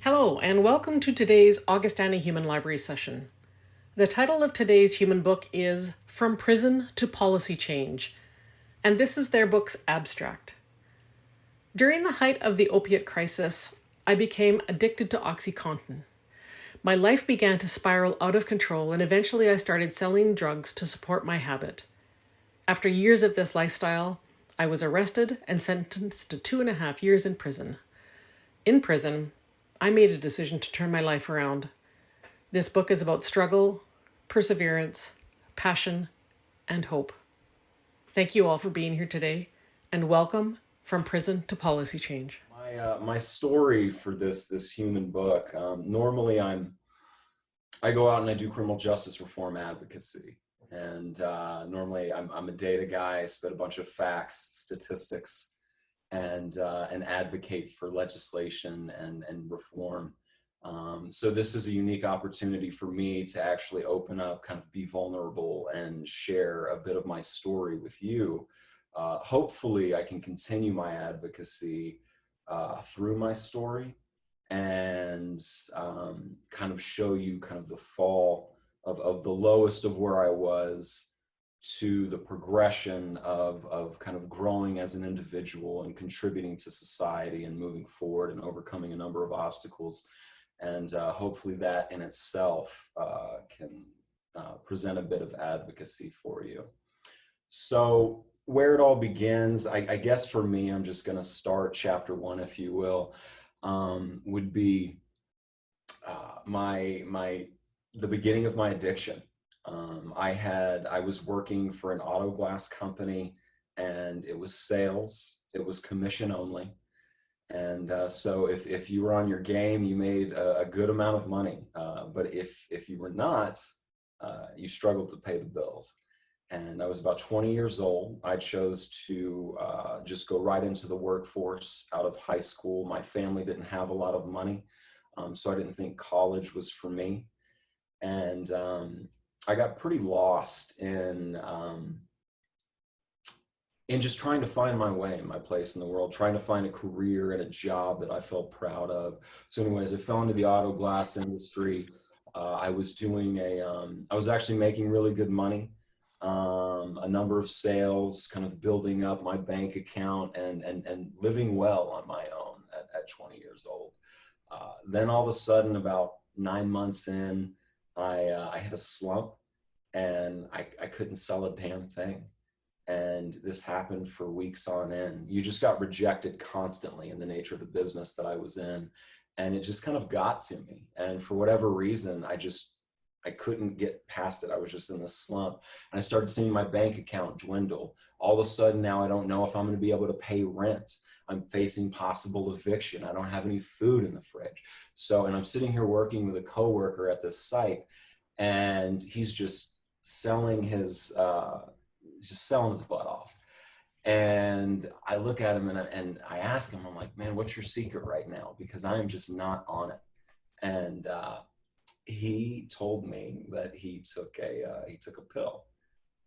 Hello, and welcome to today's Augustana Human Library session. The title of today's human book is From Prison to Policy Change, and this is their book's abstract. During the height of the opiate crisis, I became addicted to OxyContin. My life began to spiral out of control, and eventually I started selling drugs to support my habit. After years of this lifestyle, I was arrested and sentenced to 2.5 years in prison. In prison, I made a decision to turn my life around. This book is about struggle, perseverance, passion, and hope. Thank you all for being here today, and welcome From Prison to Policy Change. My story for this human book. Normally, I go out and I do criminal justice reform advocacy, and normally I'm a data guy. I spit a bunch of facts, statistics, and advocate for legislation and reform. So this is a unique opportunity for me to actually open up, kind of be vulnerable, and share a bit of my story with you. Hopefully, I can continue my advocacy through my story and kind of show you kind of the fall of the lowest of where I was to the progression of kind of growing as an individual and contributing to society and moving forward and overcoming a number of obstacles. And hopefully that in itself can present a bit of advocacy for you. So where it all begins, I guess for me, I'm just going to start chapter one, if you will, would be the beginning of my addiction. I was working for an auto glass company, and it was sales. It was commission only. And so if you were on your game, you made a good amount of money. But if you were not, you struggled to pay the bills. And I was about 20 years old. I chose to just go right into the workforce out of high school. My family didn't have a lot of money, so I didn't think college was for me. And I got pretty lost in just trying to find my way and my place in the world, trying to find a career and a job that I felt proud of. So anyways, I fell into the auto glass industry. I was I was actually making really good money, a number of sales, kind of building up my bank account and living well on my own at 20 years old. Then all of a sudden, about 9 months in, I hit a slump, and I couldn't sell a damn thing. And this happened for weeks on end. You just got rejected constantly in the nature of the business that I was in. And it just kind of got to me. And for whatever reason, I couldn't get past it. I was just in this slump. And I started seeing my bank account dwindle. All of a sudden now I don't know if I'm going to be able to pay rent. I'm facing possible eviction. I don't have any food in the fridge. And I'm sitting here working with a coworker at this site, and he's just selling his butt off. And I look at him and I ask him, I'm like, man, what's your secret right now? Because I am just not on it. And he told me that he took a pill,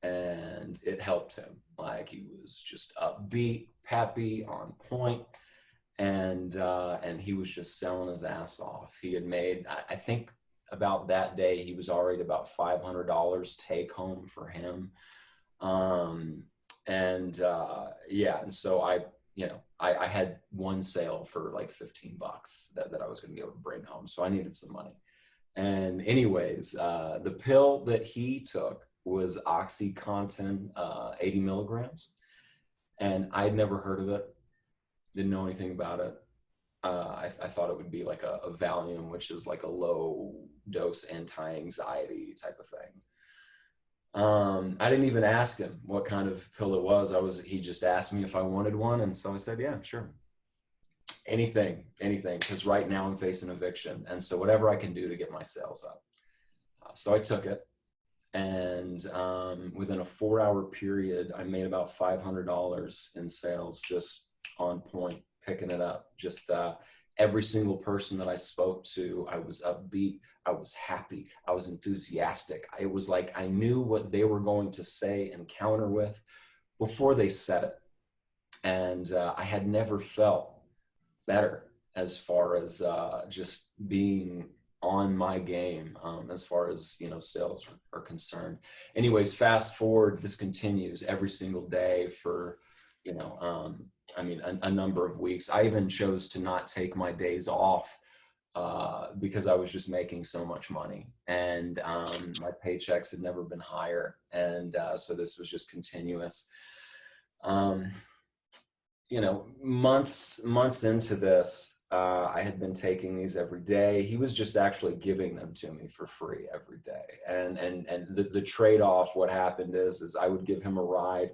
and it helped him. Like, he was just upbeat, happy, on point, and he was just selling his ass off. He had made, I think about that day, he was already about $500 take home for him. And so I had one sale for like $15 that I was going to be able to bring home. So I needed some money. And anyways, the pill that he took was OxyContin, 80 milligrams. And I'd never heard of it. Didn't know anything about it. I thought it would be like a Valium, which is like a low dose anti-anxiety type of thing. I didn't even ask him what kind of pill it was. He just asked me if I wanted one. And so I said, yeah, sure. Anything, because right now I'm facing eviction. And so whatever I can do to get my sales up. So I took it. And within a 4-hour period, I made about $500 in sales, just on point, picking it up. Just every single person that I spoke to, I was upbeat, I was happy, I was enthusiastic. It was like I knew what they were going to say and counter with before they said it. And I had never felt better as far as just being on my game, as far as, sales are concerned. Anyways, fast forward, this continues every single day for, a number of weeks. I even chose to not take my days off because I was just making so much money, and my paychecks had never been higher, and so this was just continuous. Um, months into this, I had been taking these every day. He was just actually giving them to me for free every day. And the trade-off, what happened is I would give him a ride,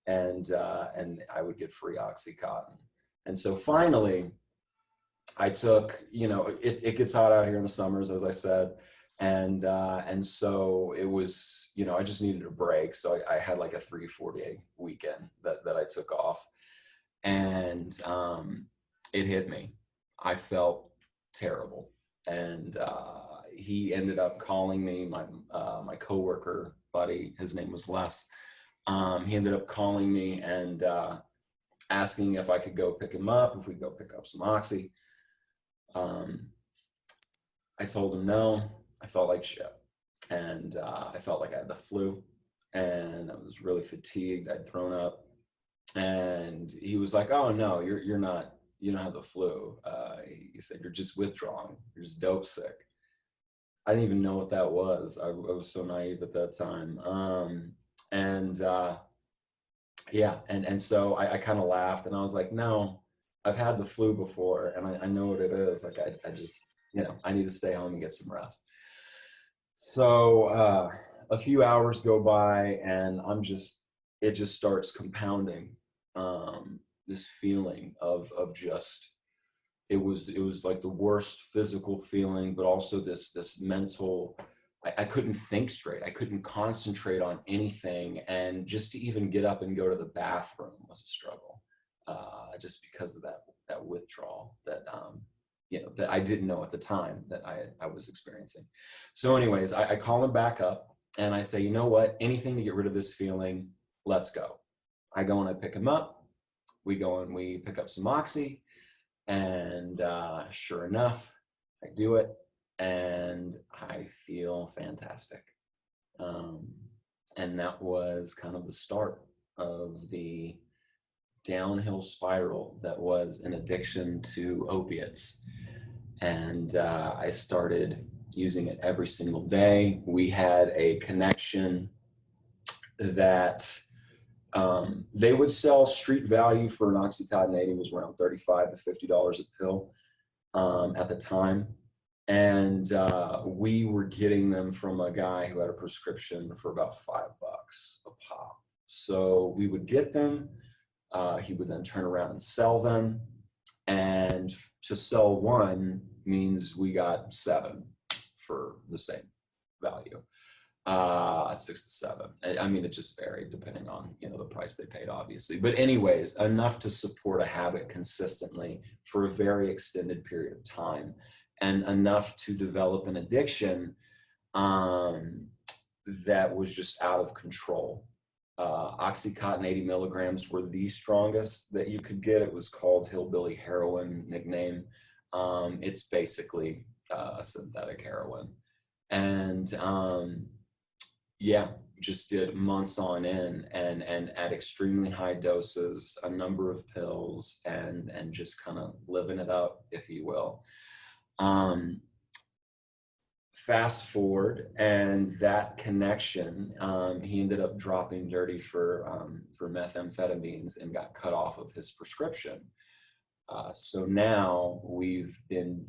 and I would get free OxyContin. And so finally, I took, it gets hot out here in the summers, as I said. And so it was, I just needed a break. So I had like a 3-4 day weekend that I took off, and it hit me. I felt terrible, and he ended up calling me. My coworker buddy, his name was Les. He ended up calling me and asking if I could go pick him up, if we could go pick up some Oxy. I told him no. I felt like shit, and I felt like I had the flu, and I was really fatigued. I'd thrown up. And he was like, "Oh no, you're not. You don't have the flu." He said, "You're just withdrawing. You're just dope sick." I didn't even know what that was. I was so naive at that time. And yeah, and so I kind of laughed, and I was like, "No, I've had the flu before, and I know what it is. Like I just, I need to stay home and get some rest." So a few hours go by, and it just starts compounding. This feeling of just, it was like the worst physical feeling, but also this mental. I couldn't think straight. I couldn't concentrate on anything, and just to even get up and go to the bathroom was a struggle, just because of that withdrawal that I didn't know at the time that I was experiencing. So anyways, I call him back up, and I say, "You know what, anything to get rid of this feeling, let's go." I go and I pick him up. We go and we pick up some Oxy, and sure enough, I do it, and I feel fantastic. Um, and that was kind of the start of the downhill spiral that was an addiction to opiates. And I started using it every single day. We had a connection that they would sell street value for an OxyContin 80 was around $35 to $50 a pill at the time. And we were getting them from a guy who had a prescription for about $5 a pop. So we would get them. He would then turn around and sell them. And to sell one means we got 7 for the same value. 6 to 7. I mean, it just varied depending on, the price they paid, obviously. But anyways, enough to support a habit consistently for a very extended period of time, and enough to develop an addiction that was just out of control. OxyContin 80 milligrams were the strongest that you could get. It was called hillbilly heroin, nickname. It's basically synthetic heroin. And yeah, just did months on end, and at extremely high doses, a number of pills, and just kind of living it up, if you will. Fast forward, and that connection, he ended up dropping dirty for methamphetamines and got cut off of his prescription. So now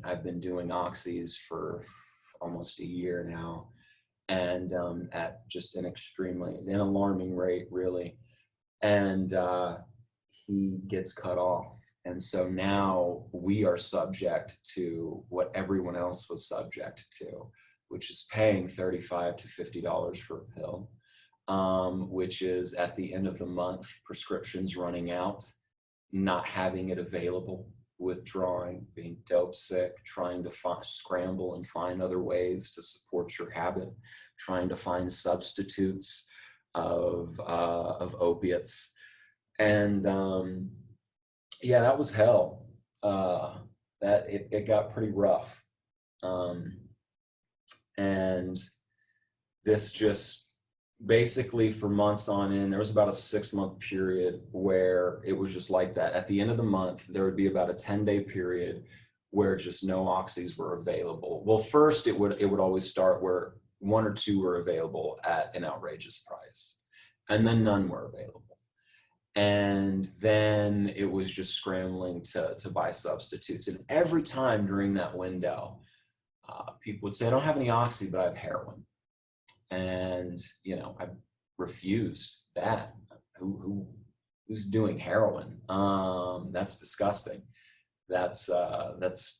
I've been doing oxys for almost a year now, and at just an alarming rate, really. And he gets cut off. And so now we are subject to what everyone else was subject to, which is paying $35 to $50 for a pill, which is at the end of the month, prescriptions running out, not having it available, withdrawing, being dope sick, trying to scramble and find other ways to support your habit, trying to find substitutes of opiates. And yeah, that was hell. that it got pretty rough. Um, and this just basically for months on end, there was about a 6-month period where it was just like that. At the end of the month, there would be about a 10-day period where just no oxys were available. Well, first it would always start where one or two were available at an outrageous price, and then none were available. And then it was just scrambling to buy substitutes. And every time during that window, people would say, I don't have any oxy, but I have heroin. And, you know, I refused that. Who's doing heroin? That's disgusting. That's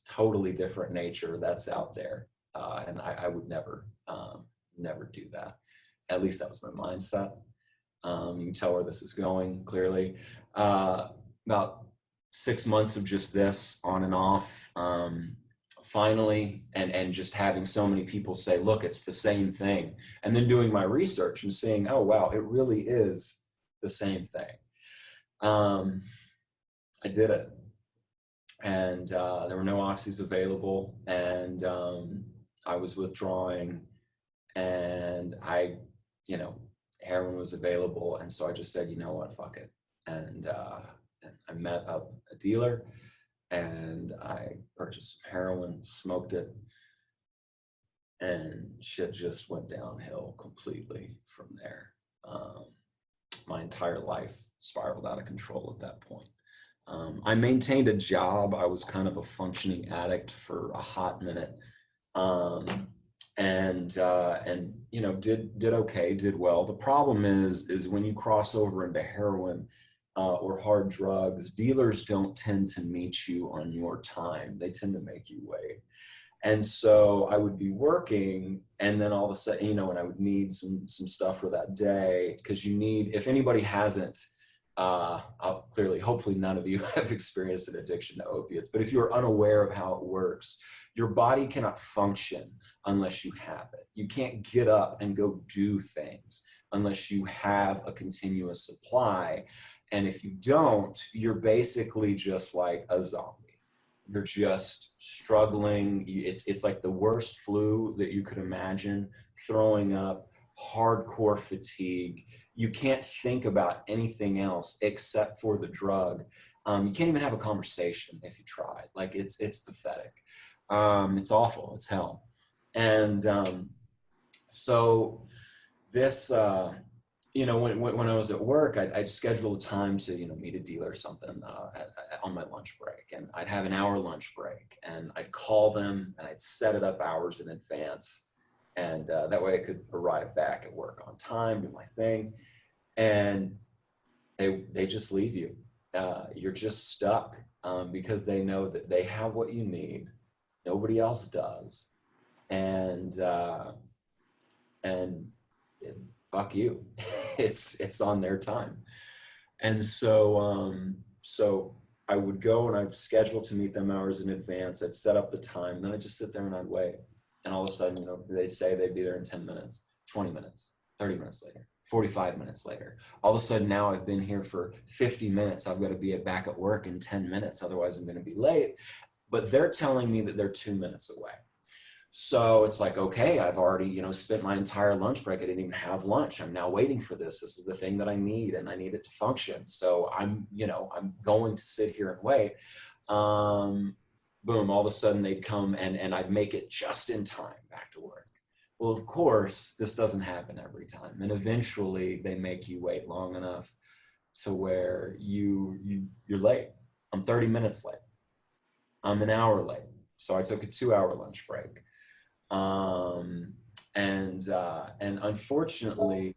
totally different nature that's out there. And I would never, never do that. At least that was my mindset. You can tell where this is going clearly. About 6 months of just this on and off. Finally, and just having so many people say, look, it's the same thing. And then doing my research and seeing, oh, wow, it really is the same thing. I did it. And there were no oxys available. And I was withdrawing. And heroin was available. And so I just said, you know what, fuck it. And I met up a dealer. And I purchased some heroin, smoked it, and shit just went downhill completely from there. My entire life spiraled out of control at that point. I maintained a job. I was kind of a functioning addict for a hot minute, and you know, did okay, did well. The problem is when you cross over into heroin, or hard drugs, dealers don't tend to meet you on your time. They tend to make you wait. And so I would be working, and then all of a sudden, you know, and I would need some stuff for that day, because you need, if anybody hasn't, clearly, hopefully none of you have experienced an addiction to opiates, but if you're unaware of how it works, your body cannot function unless you have it. You can't get up and go do things unless you have a continuous supply. And if you don't, you're basically just like a zombie. You're just struggling. It's like the worst flu that you could imagine, throwing up, hardcore fatigue. You can't think about anything else except for the drug. You can't even have a conversation if you try. Like it's pathetic. It's awful. It's hell. And so this, you know, when I was at work, I'd schedule a time to, you know, meet a dealer or something on my lunch break. And I'd have an hour lunch break, and I'd call them and I'd set it up hours in advance. And that way I could arrive back at work on time, do my thing. And they just leave you. You're just stuck because they know that they have what you need. Nobody else does. And fuck you. It's on their time. And so I would go and I'd schedule to meet them hours in advance. I'd set up the time, and then I'd just sit there and I'd wait. And all of a sudden, you know, they'd say they'd be there in 10 minutes, 20 minutes, 30 minutes later, 45 minutes later. All of a sudden now I've been here for 50 minutes. I've got to be back at work in 10 minutes. Otherwise I'm going to be late. But they're telling me that they're 2 minutes away. So it's like, okay, I've already, you know, spent my entire lunch break. I didn't even have lunch. I'm now waiting for this. This is the thing that I need, and I need it to function. So I'm going to sit here and wait. Boom, all of a sudden they'd come and I'd make it just in time back to work. Well, of course, this doesn't happen every time. And eventually they make you wait long enough to where you're late. I'm 30 minutes late. I'm an hour late. So I took a 2-hour lunch break. And unfortunately,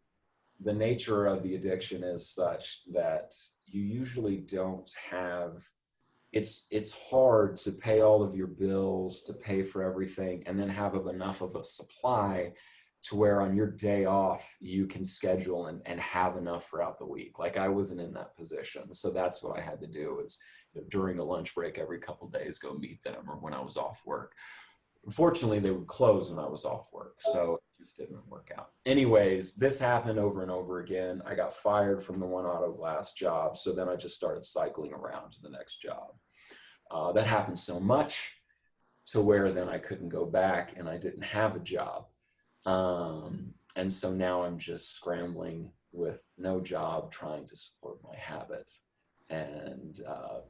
the nature of the addiction is such that you usually don't have, it's hard to pay all of your bills, to pay for everything, and then have enough of a supply to where on your day off, you can schedule and have enough throughout the week. Like I wasn't in that position. So that's what I had to do is, you know, during a lunch break every couple of days, go meet them, or when I was off work. Unfortunately, they would close when I was off work, so it just didn't work out. Anyways, this happened over and over again. I got fired from the one auto glass job, so then I just started cycling around to the next job. That happened so much to where then I couldn't go back and I didn't have a job. And so now I'm just scrambling with no job, trying to support my habits and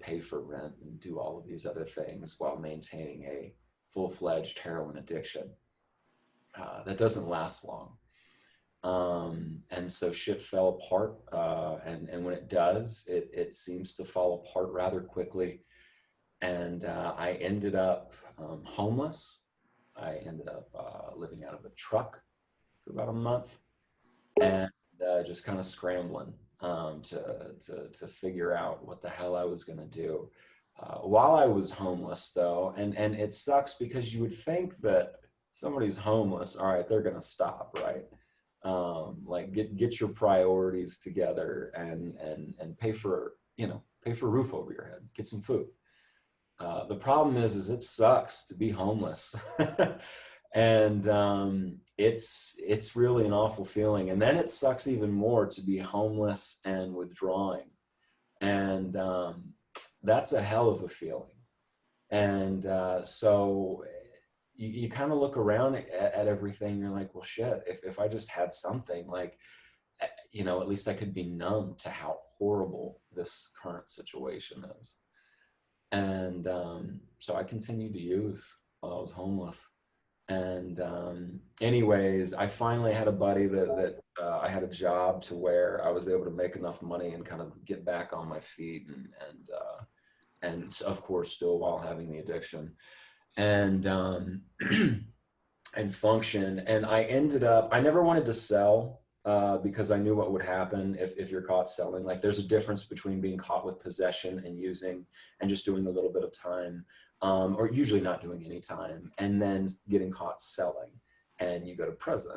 pay for rent and do all of these other things while maintaining a full-fledged heroin addiction that doesn't last long. And so shit fell apart. And when it does, it seems to fall apart rather quickly. And I ended up homeless. I ended up living out of a truck for about a month and just kind of scrambling to figure out what the hell I was going to do. While I was homeless, though, and it sucks because you would think that somebody's homeless, all right, they're going to stop, right? Like get your priorities together and pay for pay for a roof over your head, get some food. The problem is it sucks to be homeless, and it's really an awful feeling. And then it sucks even more to be homeless and withdrawing, and that's a hell of a feeling. And so you kind of look around at everything. You're like, well, shit. If I just had something like, at least I could be numb to how horrible this current situation is. And so I continued to use while I was homeless. And anyways, I finally had a buddy that I had a job to where I was able to make enough money and kind of get back on my feet and of course still while having the addiction and and function. And I never wanted to sell because I knew what would happen if you're caught selling. Like there's a difference between being caught with possession and using and just doing a little bit of time, or usually not doing any time, and then getting caught selling and you go to prison.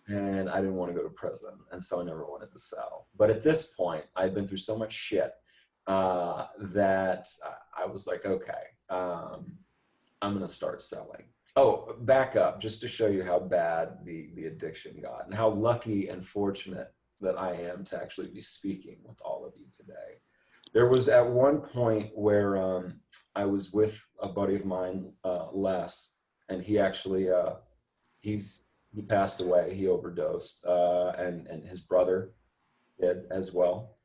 And I didn't want to go to prison. And so I never wanted to sell. But at this point, I'd been through so much shit that I was like, okay, I'm going to start selling. Oh, back up just to show you how bad the addiction got and how lucky and fortunate that I am to actually be speaking with all of you today. There was at one point where I was with a buddy of mine, Les, and he actually he passed away. He overdosed, and his brother did as well.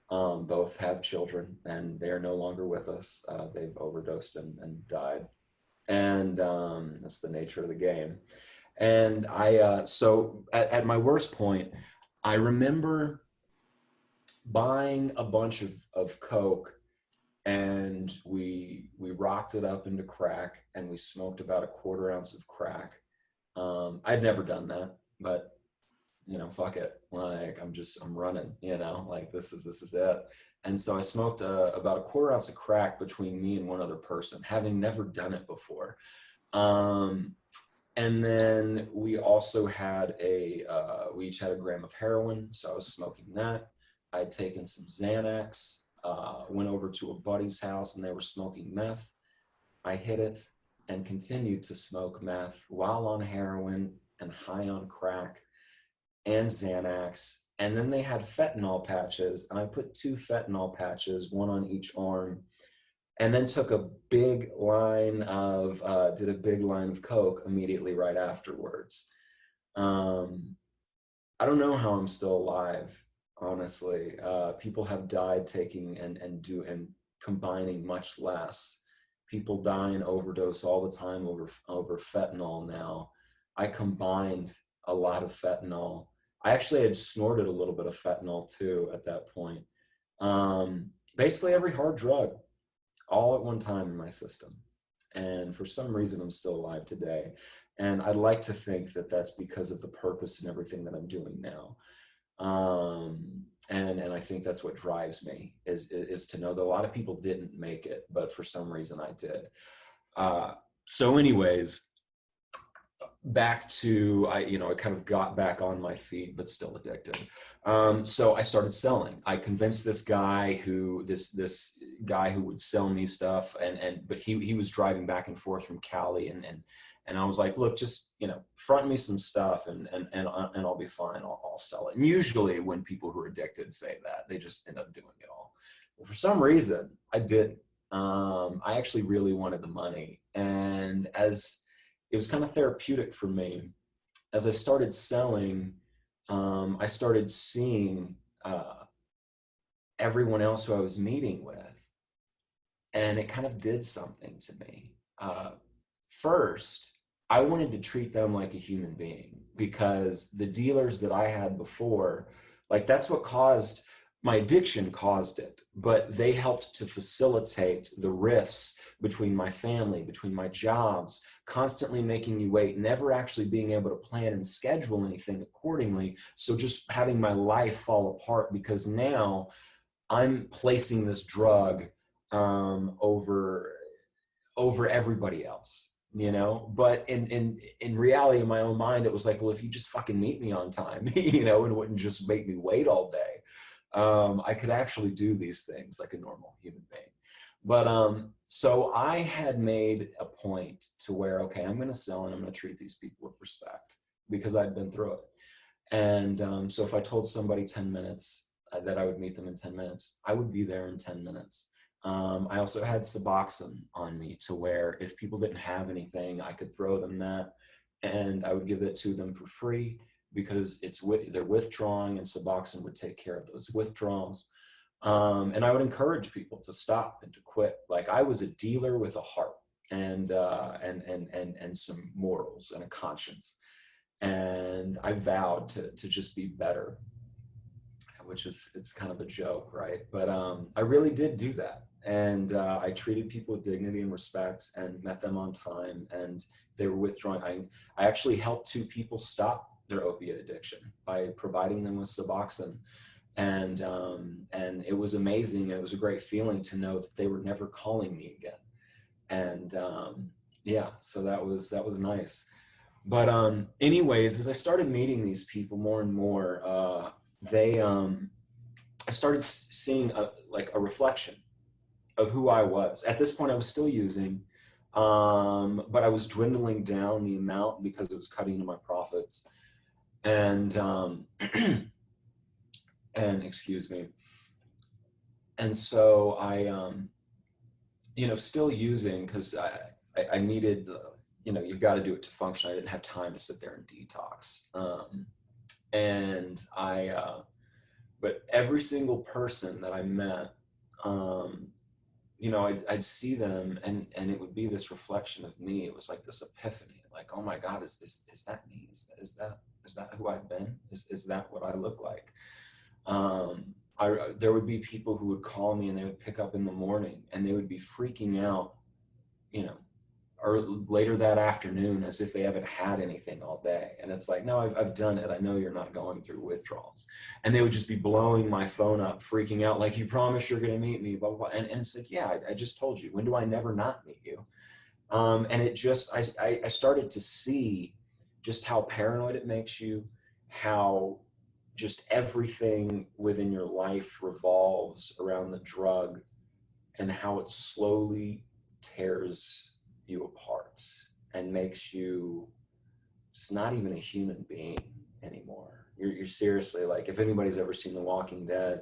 Both have children, and they are no longer with us. They've overdosed and died, and that's the nature of the game. And so at my worst point, I remember buying a bunch of Coke, and we rocked it up into crack, and we smoked about a quarter ounce of crack. I'd never done that, but fuck it. Like I'm running, like this is it. And so I smoked about a quarter ounce of crack between me and one other person, having never done it before. And then we also had we each had a gram of heroin. So I was smoking that. I'd taken some Xanax, went over to a buddy's house and they were smoking meth. I hit it and continued to smoke meth while on heroin and high on crack and Xanax. And then they had fentanyl patches, and I put 2 fentanyl patches, one on each arm, and then took a big line did a big line of Coke immediately right afterwards. I don't know how I'm still alive, honestly. People have died taking and combining much less. People die in overdose all the time over fentanyl now. I combined a lot of fentanyl. I actually had snorted a little bit of fentanyl too at that point. Basically every hard drug, all at one time in my system. And for some reason, I'm still alive today. And I'd like to think that that's because of the purpose and everything that I'm doing now. And I think that's what drives me is to know that a lot of people didn't make it, but for some reason I did. So anyways, back to I kind of got back on my feet, but still addicted. So I started selling. I convinced this guy who would sell me stuff, but he was driving back and forth from Cali, and I was like, look, just front me some stuff, and I'll be fine. I'll sell it. And usually, when people who are addicted say that, they just end up doing it all. Well, for some reason, I didn't. I actually really wanted the money. And as it was kind of therapeutic for me, as I started selling, I started seeing everyone else who I was meeting with, and it kind of did something to me. First, I wanted to treat them like a human being, because the dealers that I had before, like, that's what caused my addiction, caused it, but they helped to facilitate the rifts between my family, between my jobs, constantly making me wait, never actually being able to plan and schedule anything accordingly. So just having my life fall apart, because now I'm placing this drug over everybody else, you know. But in reality, in my own mind, it was like, well, if you just fucking meet me on time, you know, and wouldn't just make me wait all day, I could actually do these things like a normal human being. But so I had made a point to where, okay, I'm going to sell and I'm going to treat these people with respect, because I'd been through it. And so if I told somebody 10 minutes that I would meet them in 10 minutes, I would be there in 10 minutes. I also had Suboxone on me, to where if people didn't have anything, I could throw them that, and I would give it to them for free, because they're withdrawing, and Suboxone would take care of those withdrawals. And I would encourage people to stop and to quit. Like, I was a dealer with a heart, and some morals and a conscience. And I vowed to just be better, which is, it's kind of a joke, right? But I really did do that. And I treated people with dignity and respect, and met them on time, and they were withdrawing. I actually helped 2 people stop their opiate addiction by providing them with Suboxone. And it was amazing. It was a great feeling to know that they were never calling me again. And yeah, so that was nice. But anyways, as I started meeting these people more and more, I started seeing like a reflection of who I was. At this point, I was still using, but I was dwindling down the amount, because it was cutting into my profits. And and excuse me. And so I, still using, because I needed, you've got to do it to function. I didn't have time to sit there and detox. And but every single person that I met, I'd see them, and it would be this reflection of me. It was like this epiphany, like, oh my God, is that me? Is that who I've been? Is that what I look like? There would be people who would call me, and they would pick up in the morning, and they would be freaking out, you know, or later that afternoon, as if they haven't had anything all day. And it's like, no, I've done it. I know you're not going through withdrawals. And they would just be blowing my phone up, freaking out, like, you promise you're going to meet me, blah, blah, blah. And it's like, yeah, I just told you. When do I never not meet you? And it just, I started to see just how paranoid it makes you, how just everything within your life revolves around the drug, and how it slowly tears you apart and makes you just not even a human being anymore. You're seriously, like, if anybody's ever seen The Walking Dead,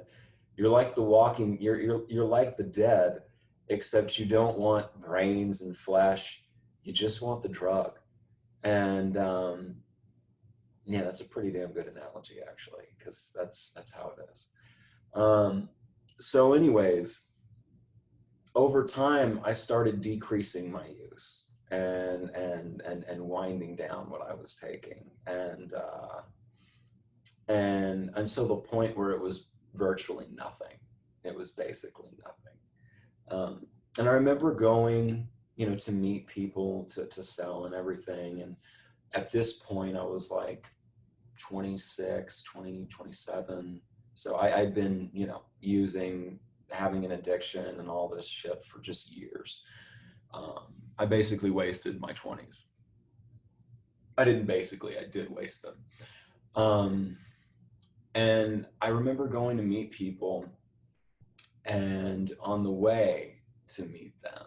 you're like you're like the dead, except you don't want brains and flesh. You just want the drug. And yeah, that's a pretty damn good analogy, actually, because that's how it is. So anyways, over time, I started decreasing my use, and winding down what I was taking, and until the point where it was virtually nothing. It was basically nothing. And I remember going, to meet people, to sell and everything. And at this point, I was like 26, 20, 27. So I'd been, using, having an addiction and all this shit for just years. I basically wasted my 20s. I did waste them. And I remember going to meet people, and on the way to meet them,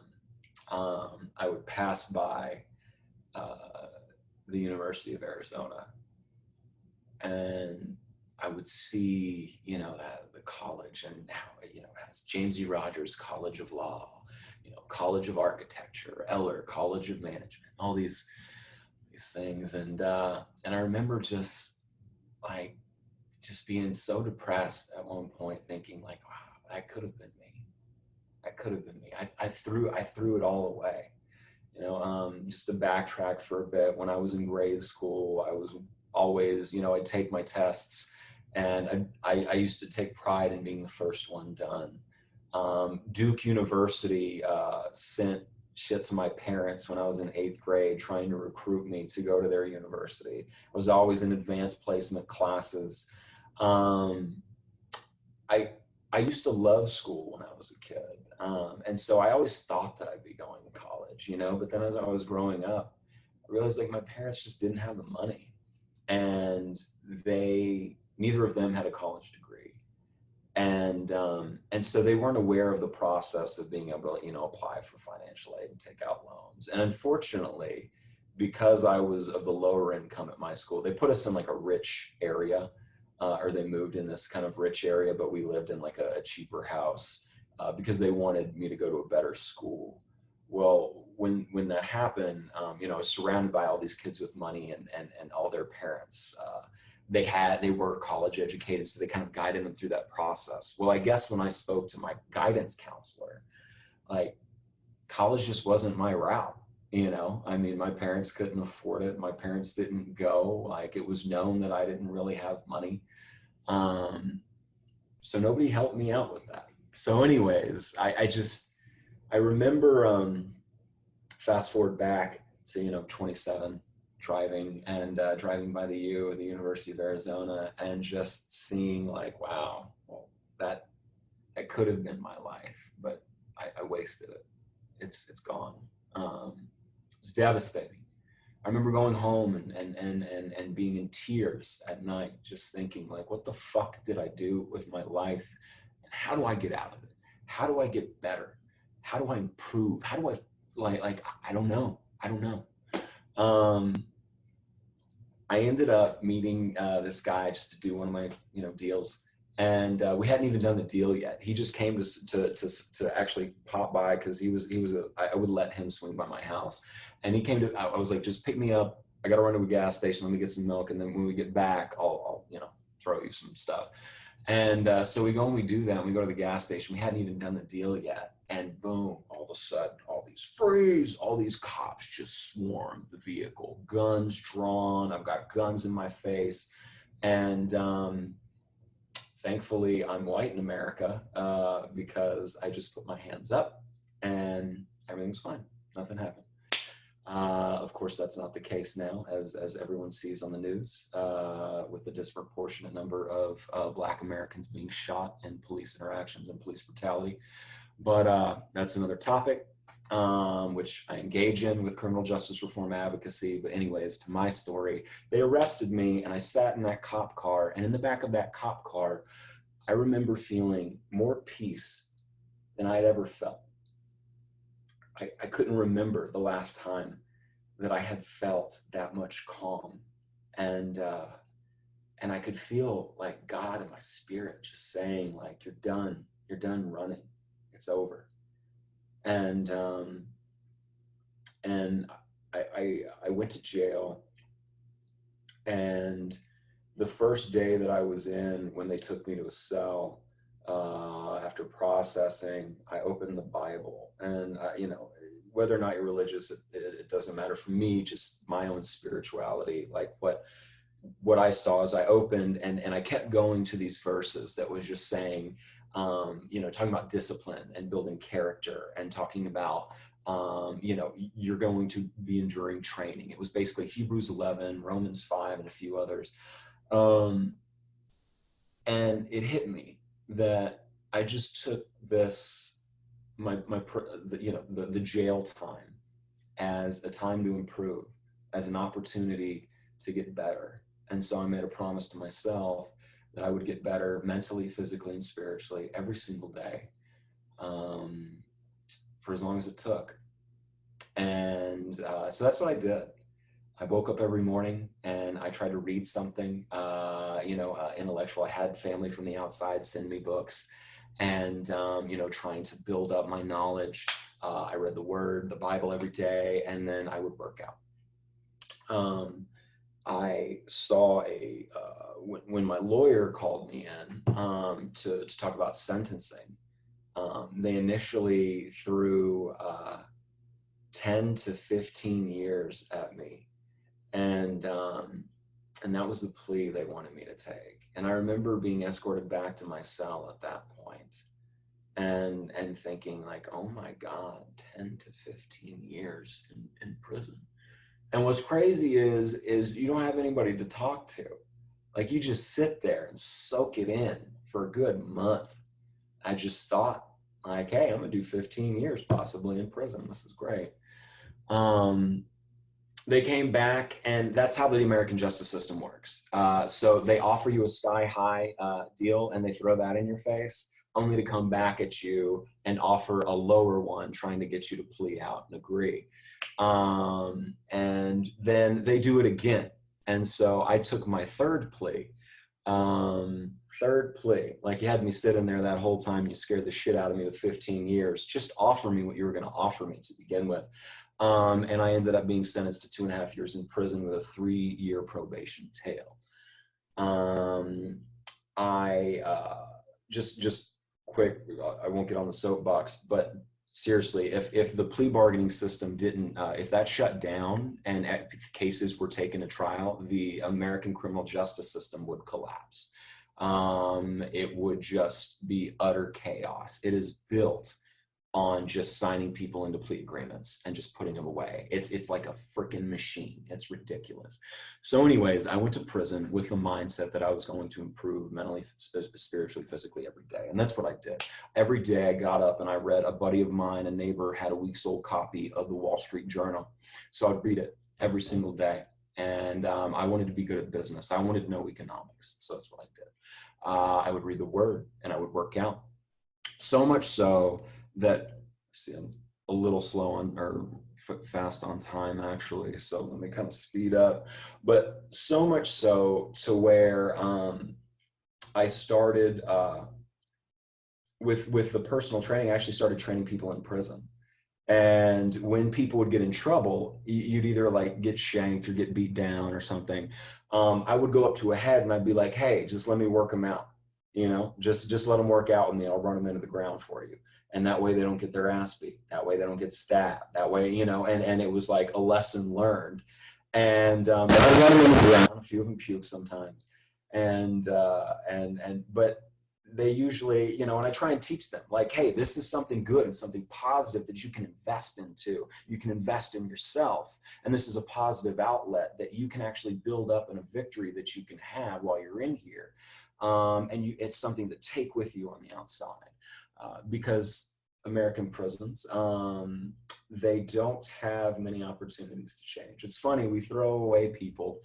I would pass by the University of Arizona, and I would see, the college, and now, it has James E. Rogers College of Law, College of Architecture, Eller College of Management, all these things. And I remember just like just being so depressed at one point, thinking like, wow, that could have been me. That could have been me. I threw it all away. Just to backtrack for a bit, when I was in grade school, I was always, I'd take my tests, and I used to take pride in being the first one done. Duke University sent shit to my parents when I was in 8th grade, trying to recruit me to go to their university. I was always in advanced placement classes. Um, I I used to love school when I was a kid, and so I always thought that I'd be going to college, But then as I was growing up, I realized like my parents just didn't have the money, and neither of them had a college degree, and so they weren't aware of the process of being able to apply for financial aid and take out loans. And unfortunately, because I was of the lower income at my school, they put us in like a rich area, or they moved in this kind of rich area, but we lived in like a cheaper house, because they wanted me to go to a better school. Well, when that happened, I was surrounded by all these kids with money, and all their parents. They were college educated, so they kind of guided them through that process. Well, I guess when I spoke to my guidance counselor, like, college just wasn't my route. I mean, my parents couldn't afford it. My parents didn't go. Like, it was known that I didn't really have money. So nobody helped me out with that. So anyways, I remember, fast forward back to, 27, driving by the U and the University of Arizona, and just seeing like, wow, well, that could have been my life, but I wasted it. It's gone. It's devastating. I remember going home and being in tears at night, just thinking like, what the fuck did I do with my life? And how do I get out of it? How do I get better? How do I improve? How do I I don't know. I don't know. I ended up meeting this guy just to do one of my deals, and we hadn't even done the deal yet. He just came to actually pop by, because I would let him swing by my house, and he came to. I was like, just pick me up. I got to run to a gas station. Let me get some milk, and then when we get back, I'll throw you some stuff. And so we go and we do that, and we go to the gas station. We hadn't even done the deal yet. And boom, all of a sudden, all these cops just swarm the vehicle, guns drawn. I've got guns in my face. And thankfully, I'm white in America, because I just put my hands up and everything's fine. Nothing happened. Of course, that's not the case now, as everyone sees on the news, with the disproportionate number of Black Americans being shot in police interactions and police brutality. But that's another topic, which I engage in with criminal justice reform advocacy. But anyways, to my story, they arrested me, and I sat in that cop car, and in the back of that cop car, I remember feeling more peace than I had ever felt. I couldn't remember the last time that I had felt that much calm, and I could feel like God in my spirit just saying like, you're done running, it's over. And I went to jail, and the first day that I was in, when they took me to a cell, after processing, I opened the Bible, and whether or not you're religious, it doesn't matter for me. Just my own spirituality, like what I saw as I opened, and I kept going to these verses that was just saying, talking about discipline and building character, and talking about, you're going to be enduring training. It was basically Hebrews 11, Romans 5, and a few others. And it hit me that I just took this, the jail time, as a time to improve, as an opportunity to get better. And so I made a promise to myself that I would get better mentally, physically, and spiritually every single day, for as long as it took. And so that's what I did. I woke up every morning and I tried to read something, intellectual. I had family from the outside send me books, and, trying to build up my knowledge. I read the Word, the Bible every day, and then I would work out. I saw when my lawyer called me in to talk about sentencing. They initially threw 10 to 15 years at me, and that was the plea they wanted me to take. And I remember being escorted back to my cell at that point, and thinking like, oh my God, 10 to 15 years in prison. And what's crazy is you don't have anybody to talk to. Like, you just sit there and soak it in for a good month. I just thought, like, hey, I'm gonna do 15 years possibly in prison. This is great. They came back, and that's how the American justice system works. So they offer you a sky high deal, and they throw that in your face, only to come back at you and offer a lower one, trying to get you to plea out and agree. And then they do it again. And so I took my third plea. Like, you had me sit in there that whole time. You scared the shit out of me with 15 years. Just offer me what you were going to offer me to begin with. And I ended up being sentenced to 2.5 years in prison with a 3-year probation tail. Just quick, I won't get on the soapbox, but seriously, if the plea bargaining system didn't, if that shut down and cases were taken to trial, the American criminal justice system would collapse. It would just be utter chaos. It is built on just signing people into plea agreements and just putting them away. It's like a freaking machine. It's ridiculous. So anyways, I went to prison with the mindset that I was going to improve mentally, spiritually, physically every day. And that's what I did. Every day I got up and I read. A buddy of mine, a neighbor, had a week's old copy of the Wall Street Journal. So I'd read it every single day. And I wanted to be good at business. I wanted to know economics. So that's what I did. I would read the Word and I would work out. So much so that, see, I'm a little slow on, or fast on time actually, so let me kind of speed up. But so much so to where I started with the personal training. I actually started training people in prison. And when people would get in trouble, you'd either like get shanked or get beat down or something. I would go up to a head and I'd be like, hey, just let me work them out. Just let them work out with me. I'll run them into the ground for you. And that way they don't get their ass beat. That way they don't get stabbed. That way, and it was like a lesson learned. And I run them into the ground. A few of them puke sometimes. But they usually, and I try and teach them like, hey, this is something good and something positive that you can invest into. You can invest in yourself. And this is a positive outlet that you can actually build up in a victory that you can have while you're in here. It's something to take with you on the outside. Because American prisons, they don't have many opportunities to change. It's funny, we throw away people,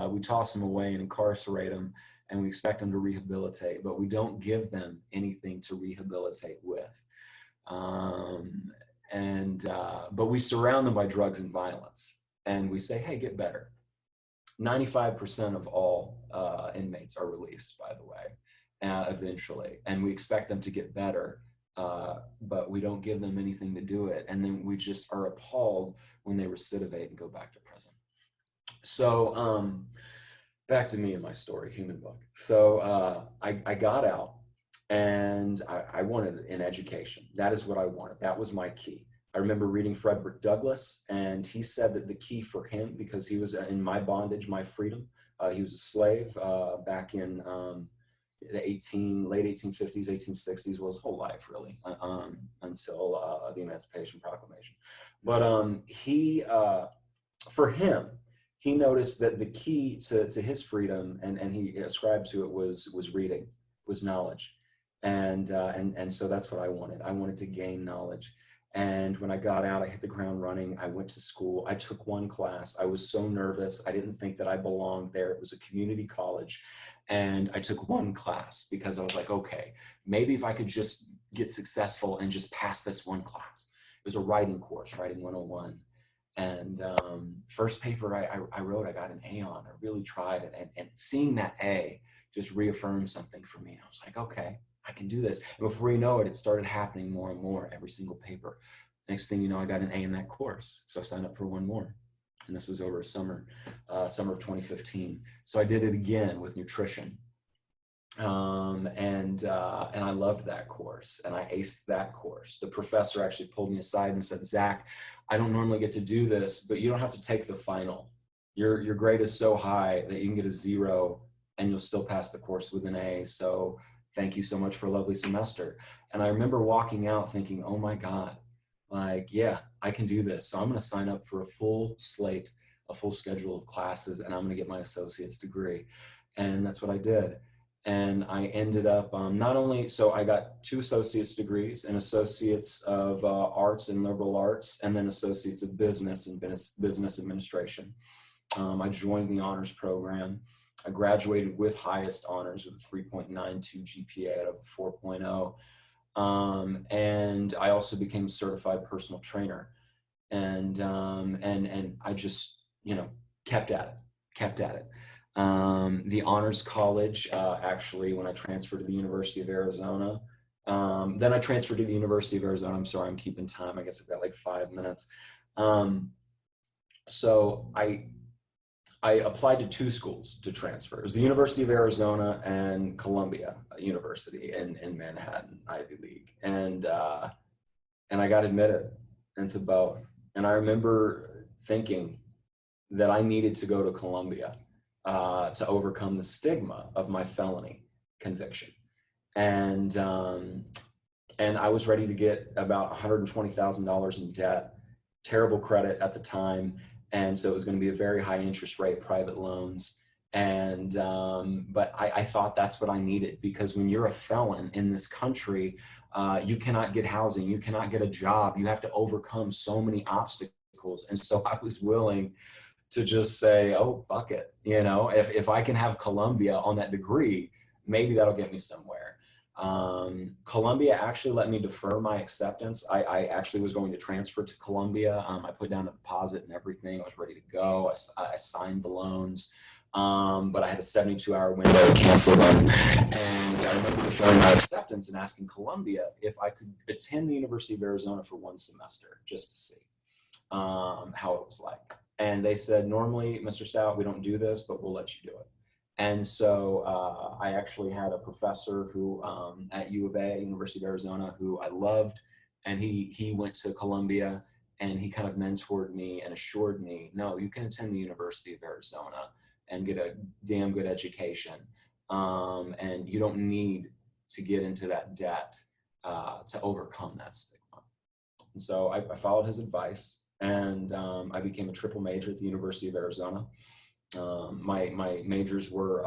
we toss them away and incarcerate them, and we expect them to rehabilitate, but we don't give them anything to rehabilitate with. But we surround them by drugs and violence, and we say, hey, get better. 95% of all inmates are released, by the way. Eventually, and we expect them to get better, but we don't give them anything to do it, and then we just are appalled when they recidivate and go back to prison. So back to me and my story, human book. So I got out, and I wanted an education. That is what I wanted. That was my key. I remember reading Frederick Douglass, and he said that the key for him, because he was in my bondage, my freedom, he was a slave back in the late 1850s, 1860s, well, his whole life really, until the Emancipation Proclamation. But for him, he noticed that the key to his freedom, and he ascribed to it, was reading, was knowledge. And so that's what I wanted. I wanted to gain knowledge. And when I got out, I hit the ground running. I went to school. I took one class. I was so nervous. I didn't think that I belonged there. It was a community college. And I took one class because I was like, okay, maybe if I could just get successful and just pass this one class. It was a writing course, Writing 101. And first paper I wrote, I got an A on. I really tried it. And seeing that A just reaffirmed something for me. I was like, okay, I can do this. And before you know it, it started happening more and more every single paper. Next thing you know, I got an A in that course. So I signed up for one more. And this was over a summer of 2015. So I did it again with nutrition. And I loved that course, and I aced that course. The professor actually pulled me aside and said, Zach, I don't normally get to do this, but you don't have to take the final. Your grade is so high that you can get a 0 and you'll still pass the course with an A. So thank you so much for a lovely semester. And I remember walking out thinking, oh my God, like, yeah, I can do this. So I'm going to sign up for a full slate, a full schedule of classes, and I'm going to get my associate's degree. And that's what I did. And I ended up not only, so I got 2 associate's degrees, an associate's of arts and liberal arts, and then associates of business and business administration. I joined the honors program. I graduated with highest honors with a 3.92 GPA out of a 4.0. And I also became a certified personal trainer. And I just, kept at it. The Honors College, actually, when I transferred to the University of Arizona, then I transferred to the University of Arizona. I'm sorry, I'm keeping time. I guess I've got like 5 minutes. So I applied to 2 schools to transfer. It was the University of Arizona and Columbia University in Manhattan, Ivy League. And I got admitted into both. And I remember thinking that I needed to go to Columbia to overcome the stigma of my felony conviction. And I was ready to get about $120,000 in debt, terrible credit at the time. And so it was going to be a very high interest rate, private loans. And, but I thought that's what I needed, because when you're a felon in this country, you cannot get housing, you cannot get a job, you have to overcome so many obstacles. And so I was willing to just say, oh, fuck it. If I can have Columbia on that degree, maybe that'll get me somewhere. Columbia actually let me defer my acceptance. I actually was going to transfer to Columbia. I put down a deposit and everything. I was ready to go. I signed the loans. But I had a 72-hour window to cancel them. And I remember deferring my acceptance and asking Columbia if I could attend the University of Arizona for 1 semester just to see how it was like. And they said, normally, Mr. Stout, we don't do this, but we'll let you do it. And so I actually had a professor who at U of A, University of Arizona, who I loved, and he went to Columbia, and he kind of mentored me and assured me, no, you can attend the University of Arizona and get a damn good education. And you don't need to get into that debt to overcome that stigma. And so I followed his advice, and I became a triple major at the University of Arizona. My majors were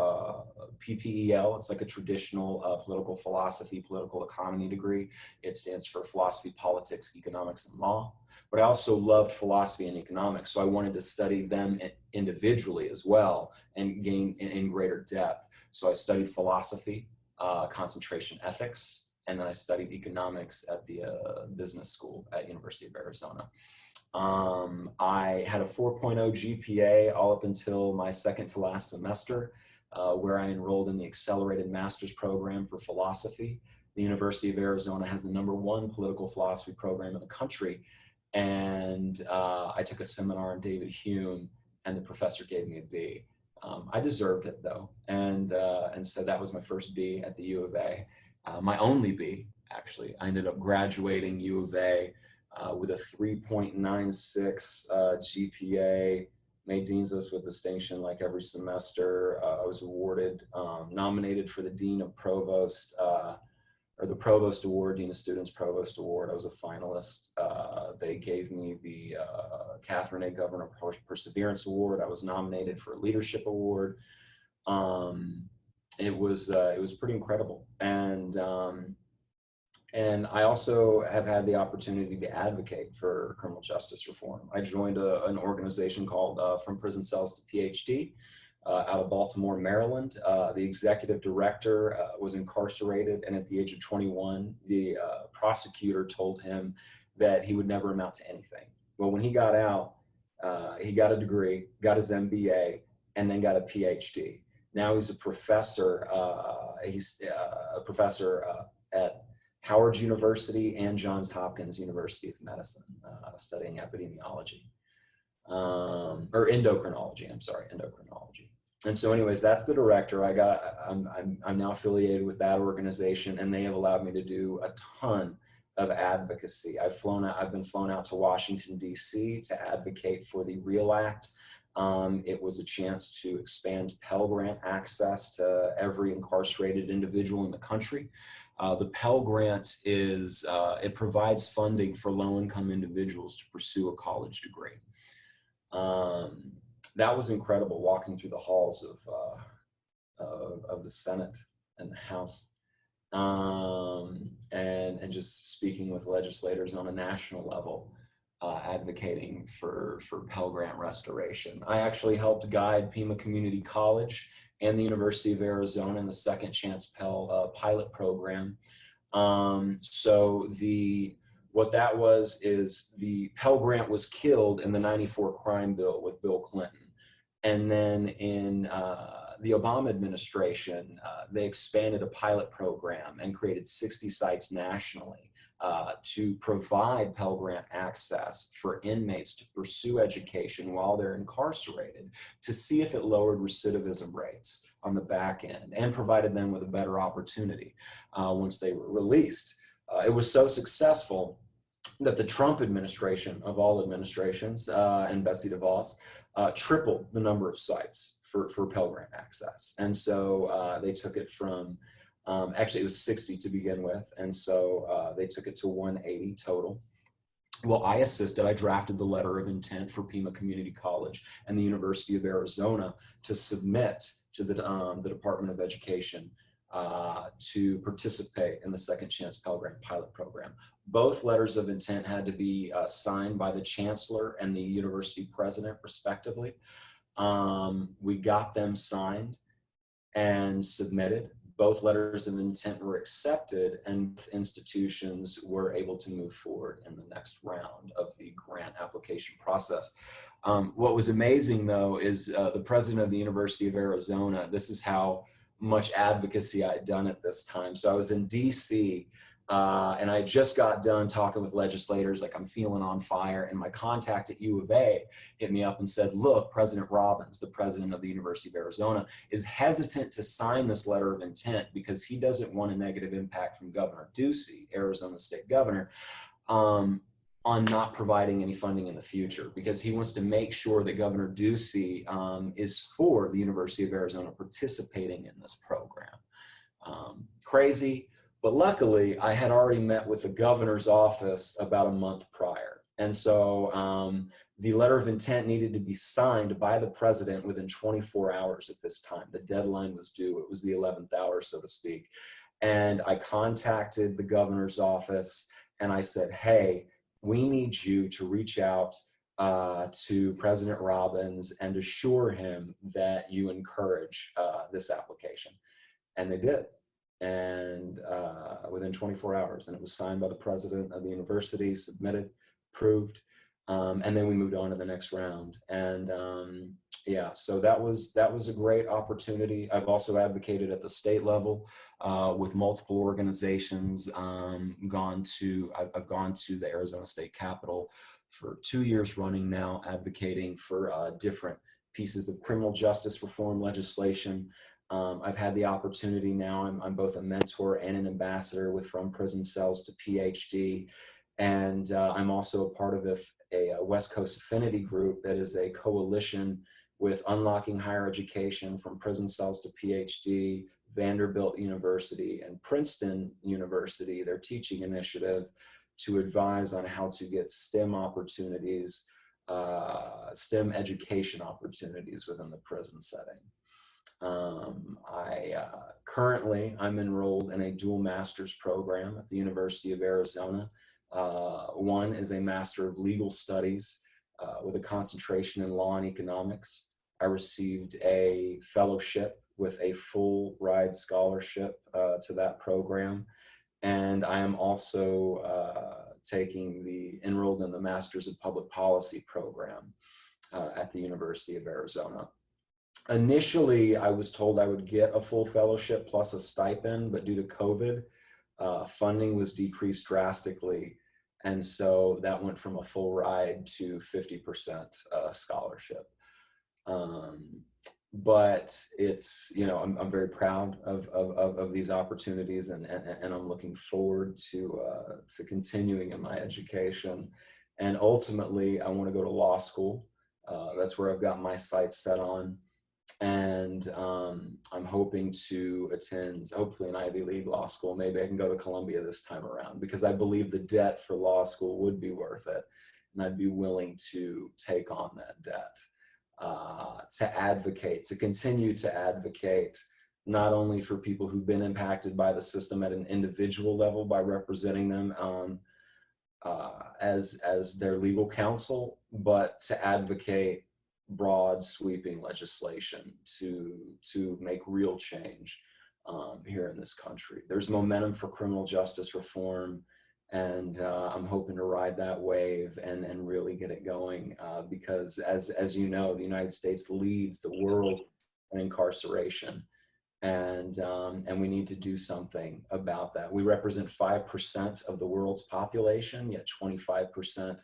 PPEL. It's like a traditional political philosophy, political economy degree. It stands for philosophy, politics, economics, and law. But I also loved philosophy and economics, so I wanted to study them individually as well and gain in greater depth. So I studied philosophy, concentration ethics, and then I studied economics at the business school at University of Arizona. I had a 4.0 GPA all up until my second to last semester, where I enrolled in the accelerated master's program for philosophy. The University of Arizona has the #1 political philosophy program in the country. And I took a seminar on David Hume, and the professor gave me a B. I deserved it though. And so that was my first B at the U of A. My only B, actually. I ended up graduating U of A with a 3.96 GPA, made Dean's List with distinction like every semester. I was awarded, nominated for the Dean of Provost, or the Provost Award, Dean of Students Provost Award. I was a finalist. They gave me the Catherine A. Governor Perseverance Award. I was nominated for a Leadership Award. It was pretty incredible. And I also have had the opportunity to advocate for criminal justice reform. I joined an organization called From Prison Cells to PhD out of Baltimore, Maryland. The executive director was incarcerated, and at the age of 21, the prosecutor told him that he would never amount to anything. Well, when he got out, he got a degree, got his MBA, and then got a PhD. Now he's a professor. He's a professor at Howard University and Johns Hopkins University of Medicine, studying epidemiology, or endocrinology. I'm sorry, endocrinology. And so, anyways, that's the director. I'm now affiliated with that organization, and they have allowed me to do a ton of advocacy. I've been flown out to Washington, D.C. to advocate for the REAL Act. It was a chance to expand Pell Grant access to every incarcerated individual in the country. The Pell Grant it provides funding for low-income individuals to pursue a college degree. That was incredible, walking through the halls of the Senate and the House, and just speaking with legislators on a national level, advocating for Pell Grant restoration. I actually helped guide Pima Community College and the University of Arizona in the Second Chance Pell pilot program. What that was is the Pell Grant was killed in the '94 crime bill with Bill Clinton. And then in the Obama administration, they expanded a pilot program and created 60 sites nationally to provide Pell Grant access for inmates to pursue education while they're incarcerated, to see if it lowered recidivism rates on the back end and provided them with a better opportunity once they were released. It was so successful that the Trump administration, of all administrations, and Betsy DeVos, tripled the number of sites for Pell Grant access. And so they took it from, actually it was 60 to begin with, and so they took it to 180 total. Well, I drafted the letter of intent for Pima Community College and the University of Arizona to submit to the Department of Education to participate in the Second Chance Pell Grant pilot program. Both letters of intent had to be signed by the chancellor and the university president, respectively. We got them signed and submitted. Both letters of intent were accepted, and institutions were able to move forward in the next round of the grant application process. What was amazing, though, is the president of the University of Arizona, this is how much advocacy I had done at this time. So I was in DC, and I just got done talking with legislators, like I'm feeling on fire, and my contact at U of A hit me up and said, look, President Robbins, the president of the University of Arizona, is hesitant to sign this letter of intent because he doesn't want a negative impact from Governor Ducey, Arizona state governor, on not providing any funding in the future, because he wants to make sure that Governor Ducey is for the University of Arizona participating in this program. Crazy, but luckily I had already met with the governor's office about a month prior. And so the letter of intent needed to be signed by the president within 24 hours at this time. The deadline was due. It was the 11th hour, so to speak. And I contacted the governor's office and I said, hey, we need you to reach out to President Robbins and assure him that you encourage this application. And they did. And within 24 hours, and it was signed by the president of the university, submitted, approved, and then we moved on to the next round. And yeah, so that was a great opportunity. I've also advocated at the state level with multiple organizations. I've gone to the Arizona State Capitol for 2 years running now, advocating for different pieces of criminal justice reform legislation. I've had the opportunity now, I'm both a mentor and an ambassador with From Prison Cells to PhD. And I'm also a part of a West Coast affinity group that is a coalition with Unlocking Higher Education, From Prison Cells to PhD, Vanderbilt University, and Princeton University, their teaching initiative, to advise on how to get STEM opportunities, STEM education opportunities within the prison setting. Currently, I'm enrolled in a dual master's program at the University of Arizona. One is a Master of Legal Studies with a concentration in law and economics. I received a fellowship with a full ride scholarship to that program. And I am also enrolled in the Masters of Public Policy program at the University of Arizona. Initially, I was told I would get a full fellowship plus a stipend, but due to COVID, funding was decreased drastically. And so that went from a full ride to 50% scholarship. But it's, I'm very proud of these opportunities, and I'm looking forward to continuing in my education. And ultimately, I want to go to law school. That's where I've got my sights set on. And I'm hoping to attend, hopefully, an Ivy League law school. Maybe I can go to Columbia this time around, because I believe the debt for law school would be worth it. And I'd be willing to take on that debt, to advocate, to continue to advocate, not only for people who've been impacted by the system at an individual level by representing them as their legal counsel, but to advocate broad sweeping legislation to make real change here in this country. There's momentum for criminal justice reform, and I'm hoping to ride that wave and really get it going, because as you know, the United States leads the world in incarceration. And we need to do something about that. We represent 5% of the world's population, yet 25%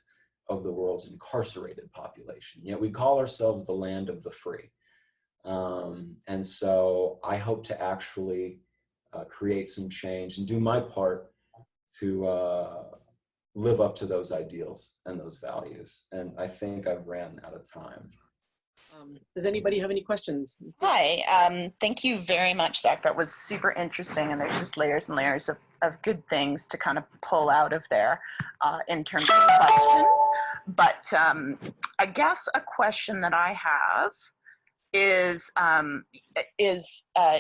of the world's incarcerated population. Yet we call ourselves the land of the free. And so I hope to actually create some change and do my part to live up to those ideals and those values. And I think I've ran out of time. Does anybody have any questions? Hi, thank you very much, Zach. That was super interesting, and there's just layers and layers of good things to kind of pull out of there in terms of questions. But I guess a question that I have is